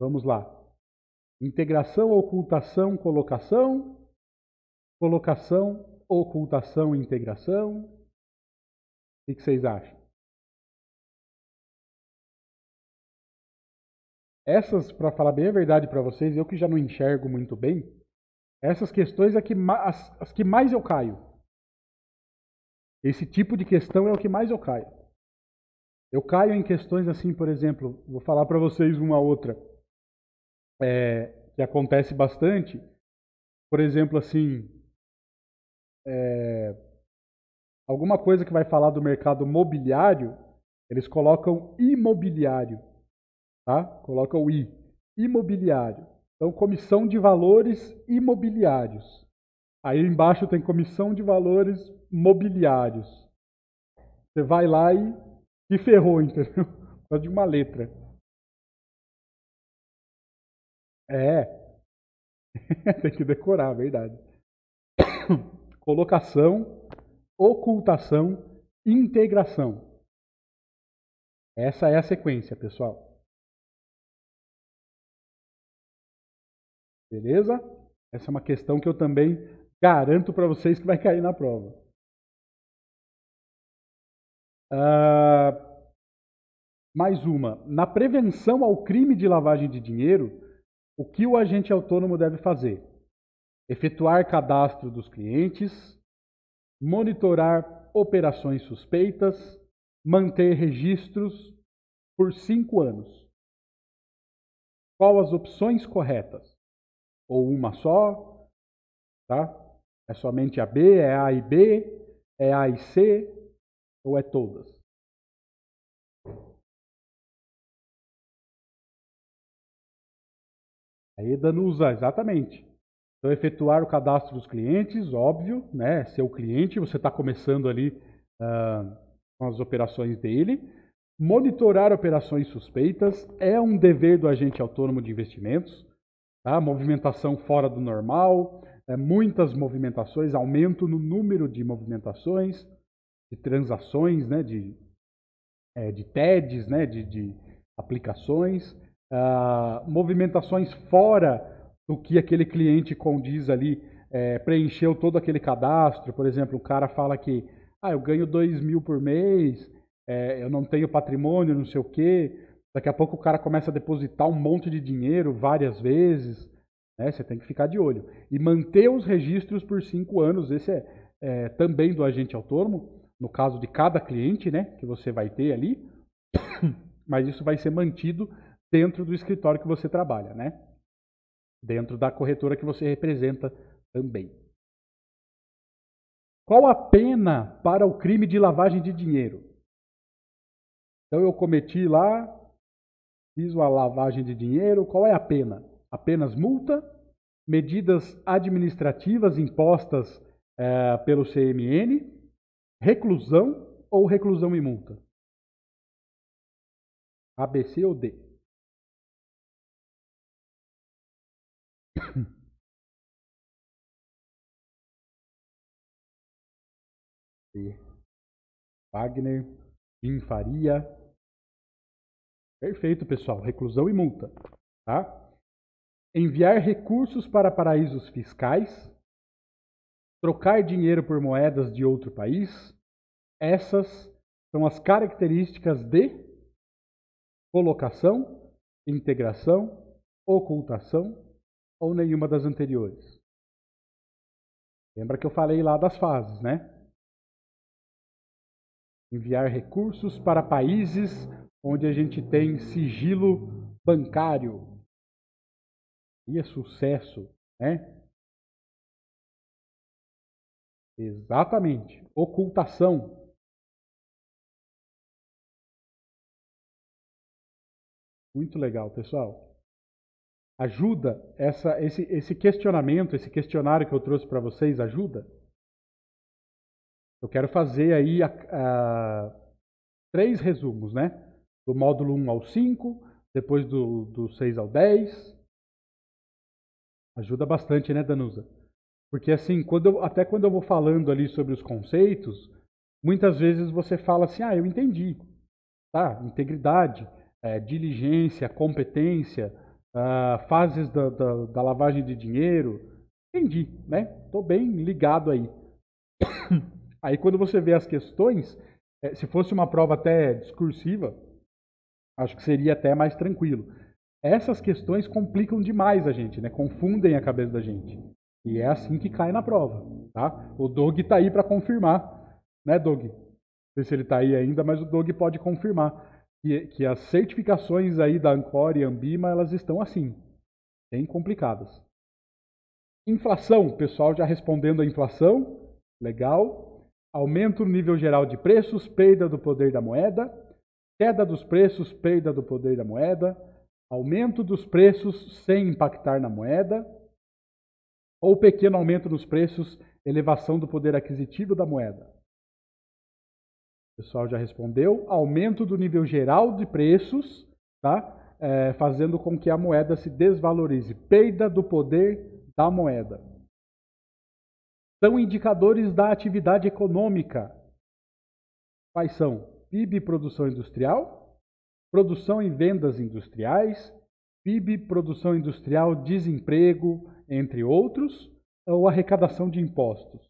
Vamos lá. Integração, ocultação, colocação. Colocação, ocultação, integração. O que vocês acham? Essas, para falar bem a verdade para vocês, eu que já não enxergo muito bem, essas questões é as que mais eu caio. Esse tipo de questão é o que mais eu caio. Eu caio em questões assim, por exemplo, vou falar para vocês uma outra, que acontece bastante. Por exemplo, assim, alguma coisa que vai falar do mercado mobiliário, eles colocam imobiliário, tá? Colocam o I, imobiliário. Então, comissão de valores imobiliários. Aí embaixo tem comissão de valores mobiliários. Você vai lá e ferrou, entendeu? Só de uma letra. É, tem que decorar, verdade. Colocação, ocultação, integração. Essa é a sequência, pessoal. Beleza? Essa é uma questão que eu também garanto para vocês que vai cair na prova. Mais uma. Na prevenção ao crime de lavagem de dinheiro, O que o agente autônomo deve fazer? Efetuar cadastro dos clientes, monitorar operações suspeitas, manter registros por 5 anos. Qual as opções corretas? Ou uma só, tá? É somente a B, é A e B, é A e C, ou é todas? Aí Danusa, exatamente. Então, efetuar o cadastro dos clientes, óbvio, né? Seu cliente, você está começando ali com as operações dele. Monitorar operações suspeitas é um dever do agente autônomo de investimentos. Tá? Movimentação fora do normal, muitas movimentações, aumento no número de movimentações, de transações, né? De TEDs, né? De aplicações, movimentações fora do que aquele cliente condiz ali, preencheu todo aquele cadastro. Por exemplo, o cara fala que eu ganho 2.000 por mês, eu não tenho patrimônio, não sei o quê. Daqui a pouco o cara começa a depositar um monte de dinheiro várias vezes. Né? Você tem que ficar de olho. E manter os registros por 5 anos. Esse é também do agente autônomo, no caso de cada cliente, né, que você vai ter ali. Mas isso vai ser mantido dentro do escritório que você trabalha, né? Dentro da corretora que você representa também. Qual a pena para o crime de lavagem de dinheiro? Então eu cometi lá, fiz uma lavagem de dinheiro, qual é a pena? Apenas multa, medidas administrativas impostas pelo CMN, reclusão ou reclusão e multa? A, B, C ou D? D. Wagner, Jim Faria. Perfeito, pessoal. Reclusão e multa. Tá? Enviar recursos para paraísos fiscais, trocar dinheiro por moedas de outro país. Essas são as características de colocação, integração, ocultação ou nenhuma das anteriores. Lembra que eu falei lá das fases, né? Enviar recursos para países onde a gente tem sigilo bancário. E é sucesso, né? Exatamente. Ocultação. Muito legal, pessoal. Ajuda esse questionamento, esse questionário que eu trouxe para vocês, ajuda? Eu quero fazer aí 3 resumos, né? Do módulo 1 ao 5, depois do 6 ao 10. Ajuda bastante, né, Danusa? Porque assim, até quando eu vou falando ali sobre os conceitos, muitas vezes você fala assim, eu entendi. Tá? Integridade, diligência, competência, fases da lavagem de dinheiro. Entendi, né? Estou bem ligado aí. Aí quando você vê as questões, se fosse uma prova até discursiva, acho que seria até mais tranquilo. Essas questões complicam demais a gente, né? Confundem a cabeça da gente. E é assim que cai na prova, tá? O Doug está aí para confirmar, né, Doug? Não sei se ele está aí ainda, mas o Doug pode confirmar que as certificações aí da Ancor e Ambima, elas estão assim, bem complicadas. Inflação, pessoal já respondendo a inflação, legal. Aumento no nível geral de preços, perda do poder da moeda. Queda dos preços, perda do poder da moeda. Aumento dos preços sem impactar na moeda. Ou pequeno aumento dos preços, elevação do poder aquisitivo da moeda. O pessoal já respondeu. Aumento do nível geral de preços, tá? Fazendo com que a moeda se desvalorize. Perda do poder da moeda. São indicadores da atividade econômica. Quais são? PIB, produção industrial, produção e vendas industriais, PIB, produção industrial, desemprego, entre outros, ou arrecadação de impostos.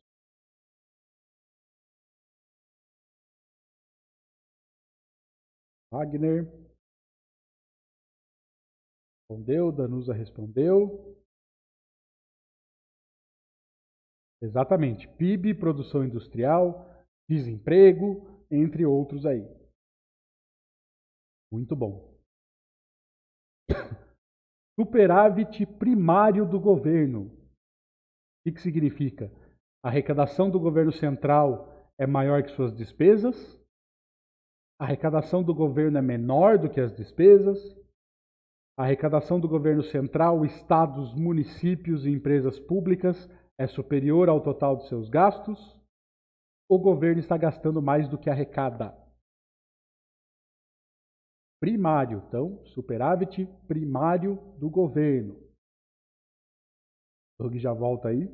Wagner. Respondeu, Danusa respondeu. Exatamente. PIB, produção industrial, desemprego, entre outros aí. Muito bom. Superávit primário do governo. O que significa? A arrecadação do governo central é maior que suas despesas, a arrecadação do governo é menor do que as despesas, a arrecadação do governo central, estados, municípios e empresas públicas é superior ao total dos seus gastos, o governo está gastando mais do que arrecada. Primário, então, superávit primário do governo. O Doug já volta aí.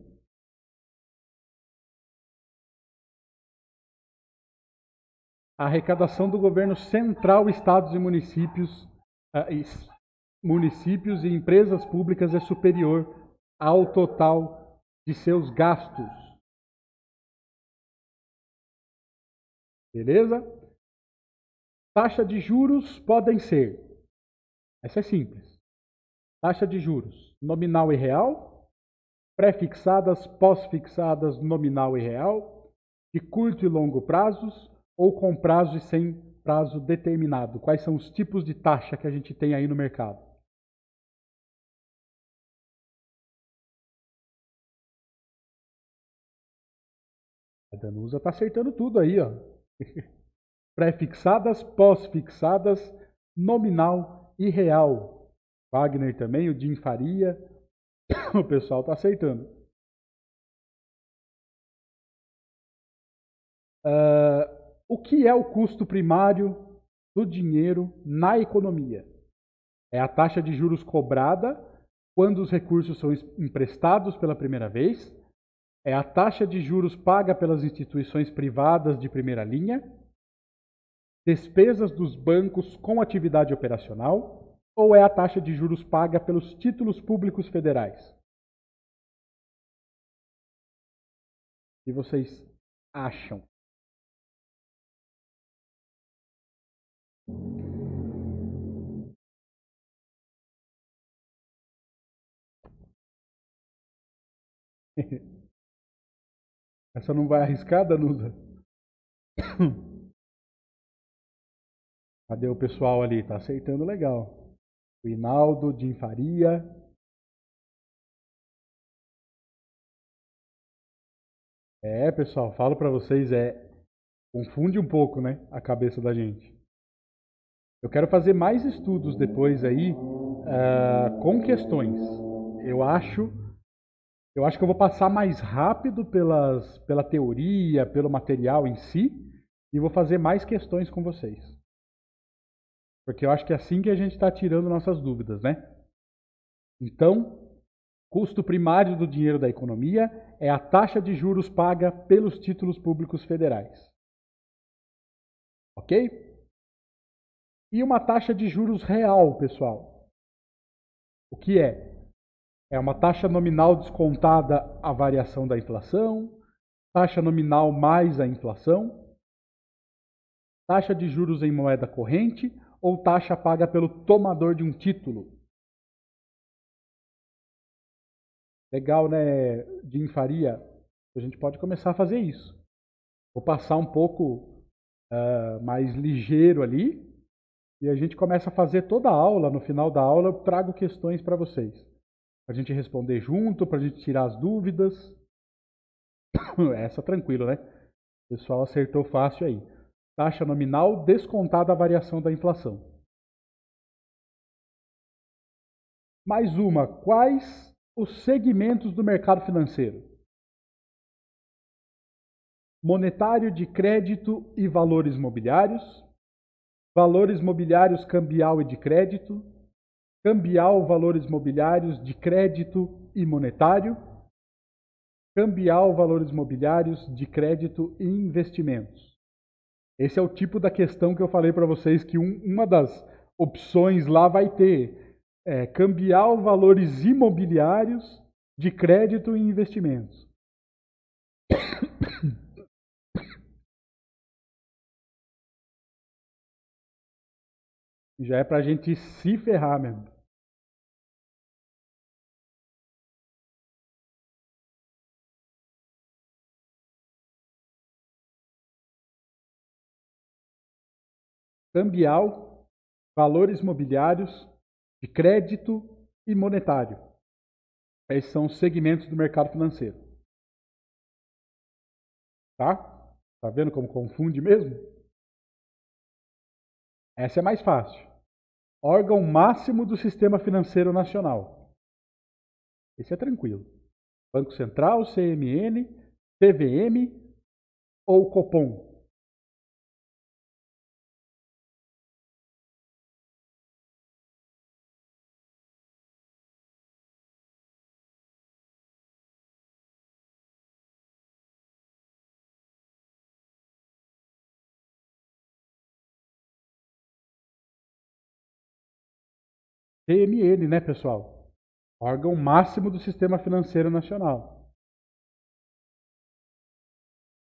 A arrecadação do governo central, estados e municípios e empresas públicas é superior ao total de seus gastos. Beleza? Taxa de juros podem ser, essa é simples, taxa de juros nominal e real, pré-fixadas, pós-fixadas, nominal e real, de curto e longo prazos ou com prazo e sem prazo determinado. Quais são os tipos de taxa que a gente tem aí no mercado? A Danusa está acertando tudo aí, ó. Pré-fixadas, pós-fixadas, nominal e real. Wagner também, o Jim Faria. O pessoal está acertando. O que é o custo primário do dinheiro na economia? É a taxa de juros cobrada quando os recursos são emprestados pela primeira vez. É a taxa de juros paga pelas instituições privadas de primeira linha. Despesas dos bancos com atividade operacional. Ou é a taxa de juros paga pelos títulos públicos federais? O que vocês acham? Essa não vai arriscar, Danusa? Cadê o pessoal ali? Tá acertando legal. O Hinaldo, Jim Faria. Pessoal, falo para vocês, confunde um pouco, né, a cabeça da gente. Eu quero fazer mais estudos depois aí com questões. Eu acho que eu vou passar mais rápido pela teoria, pelo material em si, e vou fazer mais questões com vocês. Porque eu acho que é assim que a gente está tirando nossas dúvidas, né? Então, custo primário do dinheiro da economia é a taxa de juros paga pelos títulos públicos federais. Ok? E uma taxa de juros real, pessoal. O que é? É uma taxa nominal descontada a variação da inflação, taxa nominal mais a inflação, taxa de juros em moeda corrente ou taxa paga pelo tomador de um título. Legal, né, Jim Faria? A gente pode começar a fazer isso. Vou passar um pouco mais ligeiro ali e a gente começa a fazer toda a aula. No final da aula eu trago questões para vocês. Para a gente responder junto, para a gente tirar as dúvidas. Essa tranquilo, né? O pessoal acertou fácil aí. Taxa nominal descontada a variação da inflação. Mais uma. Quais os segmentos do mercado financeiro? Monetário de crédito e valores mobiliários. Valores mobiliários cambial e de crédito. Cambial, valores mobiliários de crédito e monetário. Cambial, valores mobiliários de crédito e investimentos. Esse é o tipo da questão que eu falei para vocês que uma das opções lá vai ter cambial, valores imobiliários de crédito e investimentos. Já é para a gente se ferrar mesmo. cambial, valores mobiliários, de crédito e monetário. Esses são os segmentos do mercado financeiro. Tá? Tá vendo como confunde mesmo? Essa é mais fácil. Órgão máximo do Sistema Financeiro Nacional. Esse é tranquilo. Banco Central, CMN, CVM ou Copom? CMN, né, pessoal? Órgão máximo do Sistema Financeiro Nacional.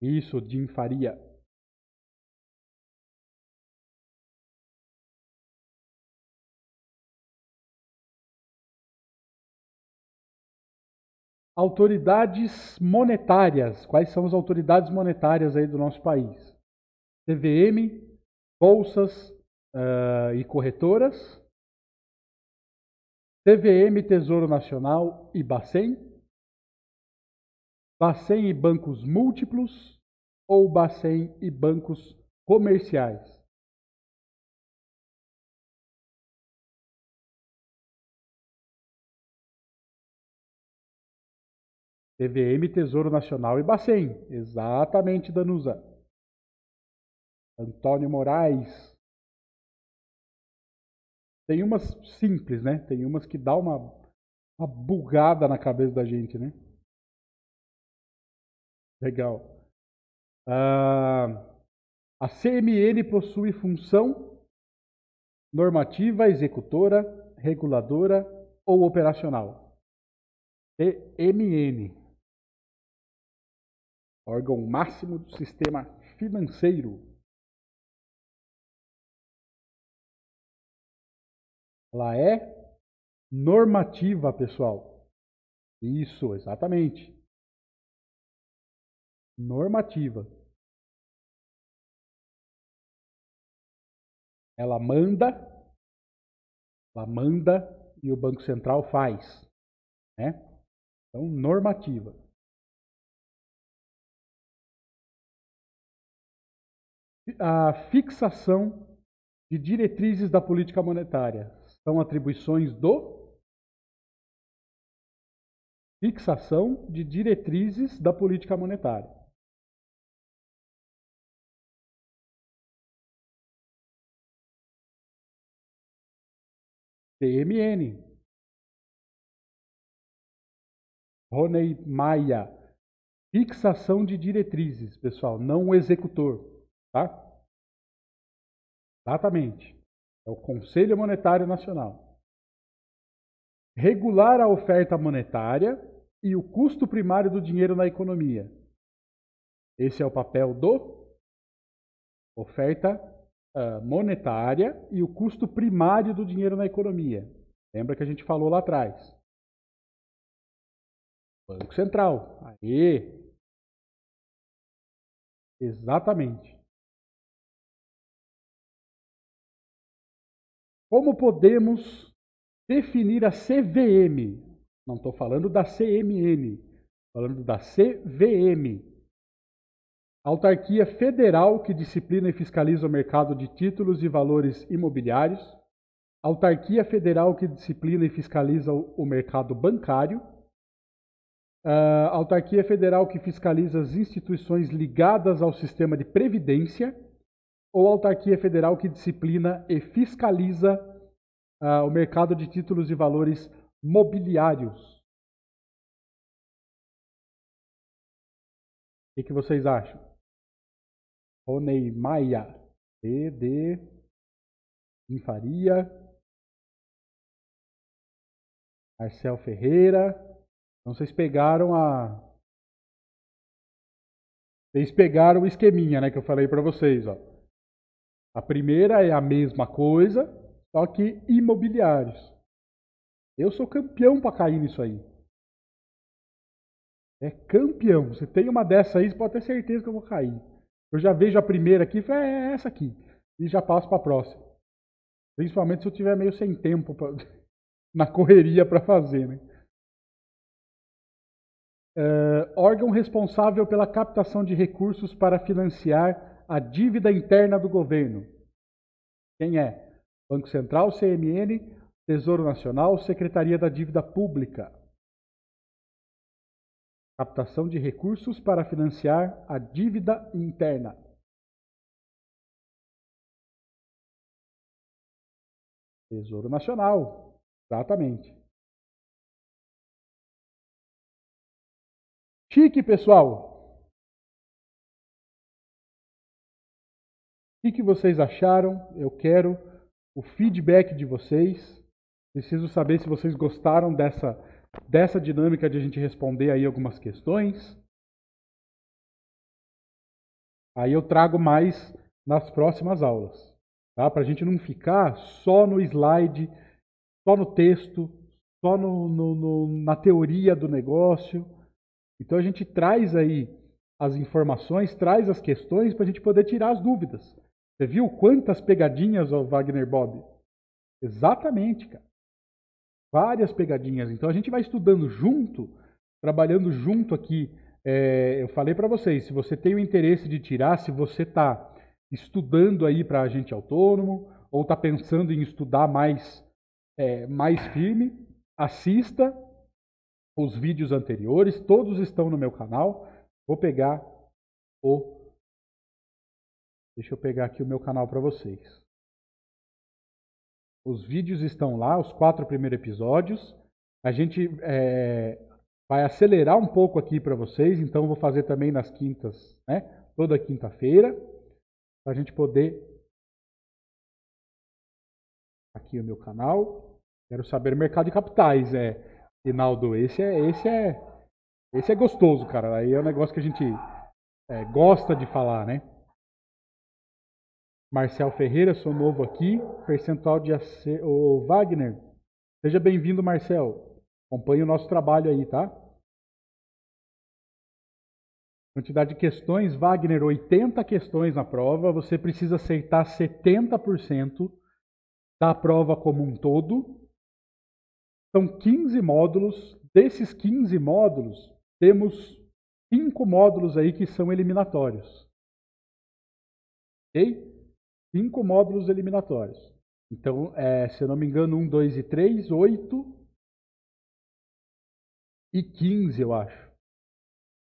Isso, Jim Faria. Autoridades monetárias. Quais são as autoridades monetárias aí do nosso país? CVM, bolsas e corretoras, CVM, Tesouro Nacional e Bacen, Bacen e bancos múltiplos ou Bacen e bancos comerciais? CVM, Tesouro Nacional e Bacen. Exatamente, Danusa. Antônio Moraes. Tem umas simples, né? Tem umas que dá uma bugada na cabeça da gente, né? Legal. A CMN possui função normativa, executora, reguladora ou operacional? CMN. Órgão máximo do sistema financeiro. Ela é normativa, pessoal. Isso, exatamente. Normativa. Ela manda e o Banco Central faz, né? Então, normativa. A fixação de diretrizes da política monetária são atribuições do fixação de diretrizes da política monetária. CMN. Rony Maia. Fixação de diretrizes, pessoal, não o executor, tá? Exatamente. É o Conselho Monetário Nacional. Regular a oferta monetária e o custo primário do dinheiro na economia. Esse é o papel do oferta monetária e o custo primário do dinheiro na economia. Lembra que a gente falou lá atrás? Banco Central. Aê! Exatamente. Como podemos definir a CVM? Não estou falando da CMN, estou falando da CVM. Autarquia federal que disciplina e fiscaliza o mercado de títulos e valores imobiliários. Autarquia federal que disciplina e fiscaliza o mercado bancário. Autarquia federal que fiscaliza as instituições ligadas ao sistema de previdência. Ou autarquia federal que disciplina e fiscaliza o mercado de títulos e valores mobiliários. O que vocês acham? Rony Maia, PD, Faria, Marcel Ferreira. Então vocês pegaram o esqueminha, né, que eu falei para vocês, ó. A primeira é a mesma coisa, só que imobiliários. Eu sou campeão para cair nisso aí. É campeão. Você tem uma dessa aí, você pode ter certeza que eu vou cair. Eu já vejo a primeira aqui, é essa aqui. e já passo para a próxima. Principalmente se eu tiver meio sem tempo na correria para fazer, né? Órgão responsável pela captação de recursos para financiar a dívida interna do governo. Quem é? Banco Central, CMN, Tesouro Nacional, Secretaria da Dívida Pública. Captação de recursos para financiar a dívida interna. Tesouro Nacional. Exatamente. Chique, pessoal. O que vocês acharam? Eu quero o feedback de vocês. Preciso saber se vocês gostaram dessa dinâmica de a gente responder aí algumas questões. Aí eu trago mais nas próximas aulas, tá? Para a gente não ficar só no slide, só no texto, só na teoria do negócio. Então a gente traz aí as informações, traz as questões para a gente poder tirar as dúvidas. Você viu quantas pegadinhas, ó, Wagner Bob? Exatamente, cara. Várias pegadinhas. Então a gente vai estudando junto, trabalhando junto aqui. Eu falei para vocês, se você tem o interesse de tirar, se você está estudando aí para agente autônomo ou está pensando em estudar mais firme, assista os vídeos anteriores, todos estão no meu canal. Vou pegar Deixa eu pegar aqui o meu canal para vocês. Os vídeos estão lá, os 4 primeiros episódios. A gente vai acelerar um pouco aqui para vocês, então vou fazer também nas quintas, né? Toda quinta-feira, para a gente poder. Aqui o meu canal. Quero saber mercado de capitais, Rinaldo. Esse é gostoso, cara. Aí é um negócio que a gente gosta de falar, né? Marcel Ferreira, sou novo aqui. Percentual de o Wagner. Seja bem-vindo, Marcel. Acompanhe o nosso trabalho aí, tá? Quantidade de questões, Wagner, 80 questões na prova. Você precisa aceitar 70% da prova como um todo. São 15 módulos. Desses 15 módulos, temos 5 módulos aí que são eliminatórios. Ok? 5 módulos eliminatórios. Então, se eu não me engano, 1, 2 e 3, 8 e 15, eu acho.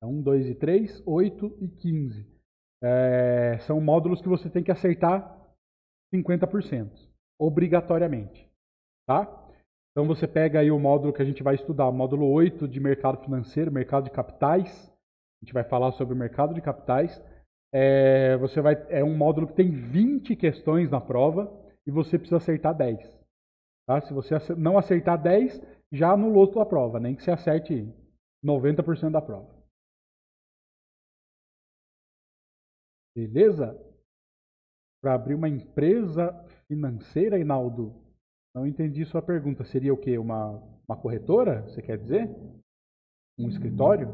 1, 2 e 3, 8 e 15. São módulos que você tem que acertar 50%, obrigatoriamente. Tá? Então, você pega aí o módulo que a gente vai estudar, o módulo 8 de mercado financeiro, mercado de capitais. A gente vai falar sobre o mercado de capitais. É um módulo que tem 20 questões na prova e você precisa acertar 10. Tá? Se você não acertar 10, já anulou a sua prova, nem que você acerte 90% da prova. Beleza? Para abrir uma empresa financeira, Hinaldo, não entendi sua pergunta. Seria o quê? Uma corretora, você quer dizer? Um escritório?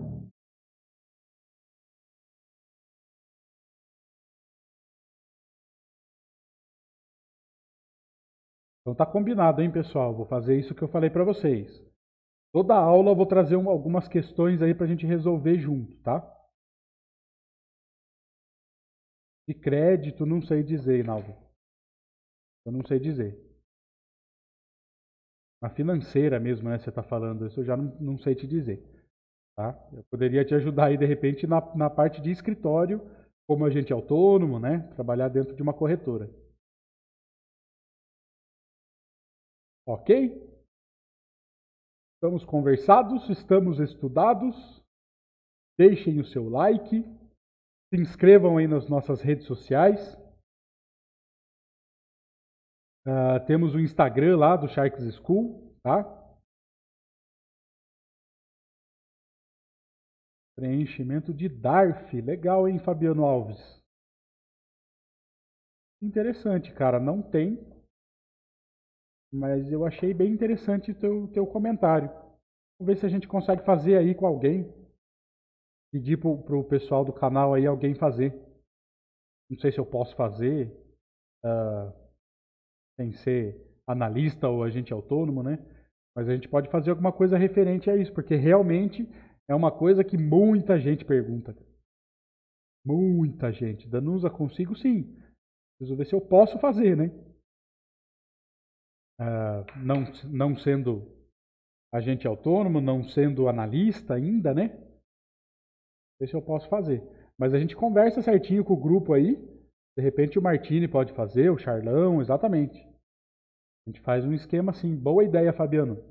Então tá combinado, hein, pessoal? Vou fazer isso que eu falei para vocês. Toda aula eu vou trazer algumas questões aí para a gente resolver junto, tá? De crédito, não sei dizer, Hinaldo. Eu não sei dizer. A financeira mesmo, né? Você está falando, isso eu já não sei te dizer. Tá? Eu poderia te ajudar aí, de repente, na parte de escritório, como agente autônomo, né? Trabalhar dentro de uma corretora. Ok? Estamos conversados, estamos estudados. Deixem o seu like. Se inscrevam aí nas nossas redes sociais. Temos o Instagram lá do Sharks School, tá? Preenchimento de DARF. Legal, hein, Fabiano Alves? Interessante, cara. Não tem, mas eu achei bem interessante o teu comentário. Vamos ver se a gente consegue fazer aí com alguém. Pedir pro pessoal do canal aí alguém fazer. Não sei se eu posso fazer. sem ser analista ou agente autônomo, né? Mas a gente pode fazer alguma coisa referente a isso, porque realmente é uma coisa que muita gente pergunta. Muita gente. Danusa, consigo sim. Preciso ver se eu posso fazer, né? Não sendo agente autônomo, não sendo analista ainda, né? Ver se eu posso fazer. Mas a gente conversa certinho com o grupo aí. De repente o Martini pode fazer, o Charlão, exatamente. A gente faz um esquema assim. Boa ideia, Fabiano.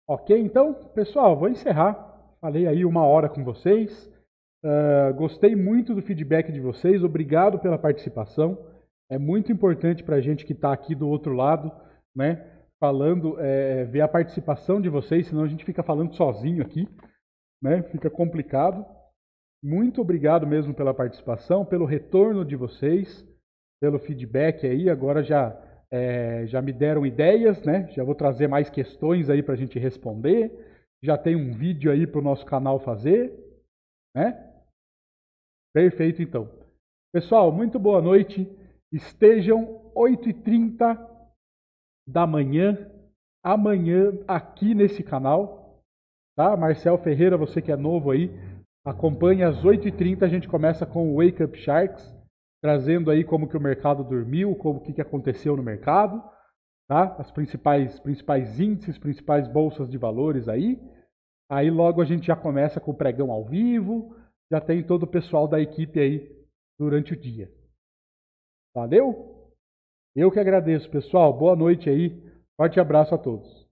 Ok, então, pessoal, vou encerrar. Falei aí 1 hora com vocês. Gostei muito do feedback de vocês. Obrigado pela participação. É muito importante para a gente que está aqui do outro lado, né? Falando, ver a participação de vocês, senão a gente fica falando sozinho aqui, né? Fica complicado. Muito obrigado mesmo pela participação, pelo retorno de vocês, pelo feedback aí. Agora já me deram ideias, né? Já vou trazer mais questões aí para a gente responder. Já tem um vídeo aí para o nosso canal fazer, né? Perfeito, então. Pessoal, muito boa noite. Estejam 8h30 da manhã, amanhã, aqui nesse canal, tá? Marcel Ferreira, você que é novo aí, acompanhe às 8h30, a gente começa com o Wake Up Sharks, trazendo aí como que o mercado dormiu, como que aconteceu no mercado, tá? As principais índices, principais bolsas de valores aí. Aí logo a gente já começa com o pregão ao vivo, já tem todo o pessoal da equipe aí durante o dia. Valeu? Eu que agradeço, pessoal. Boa noite aí. Forte abraço a todos.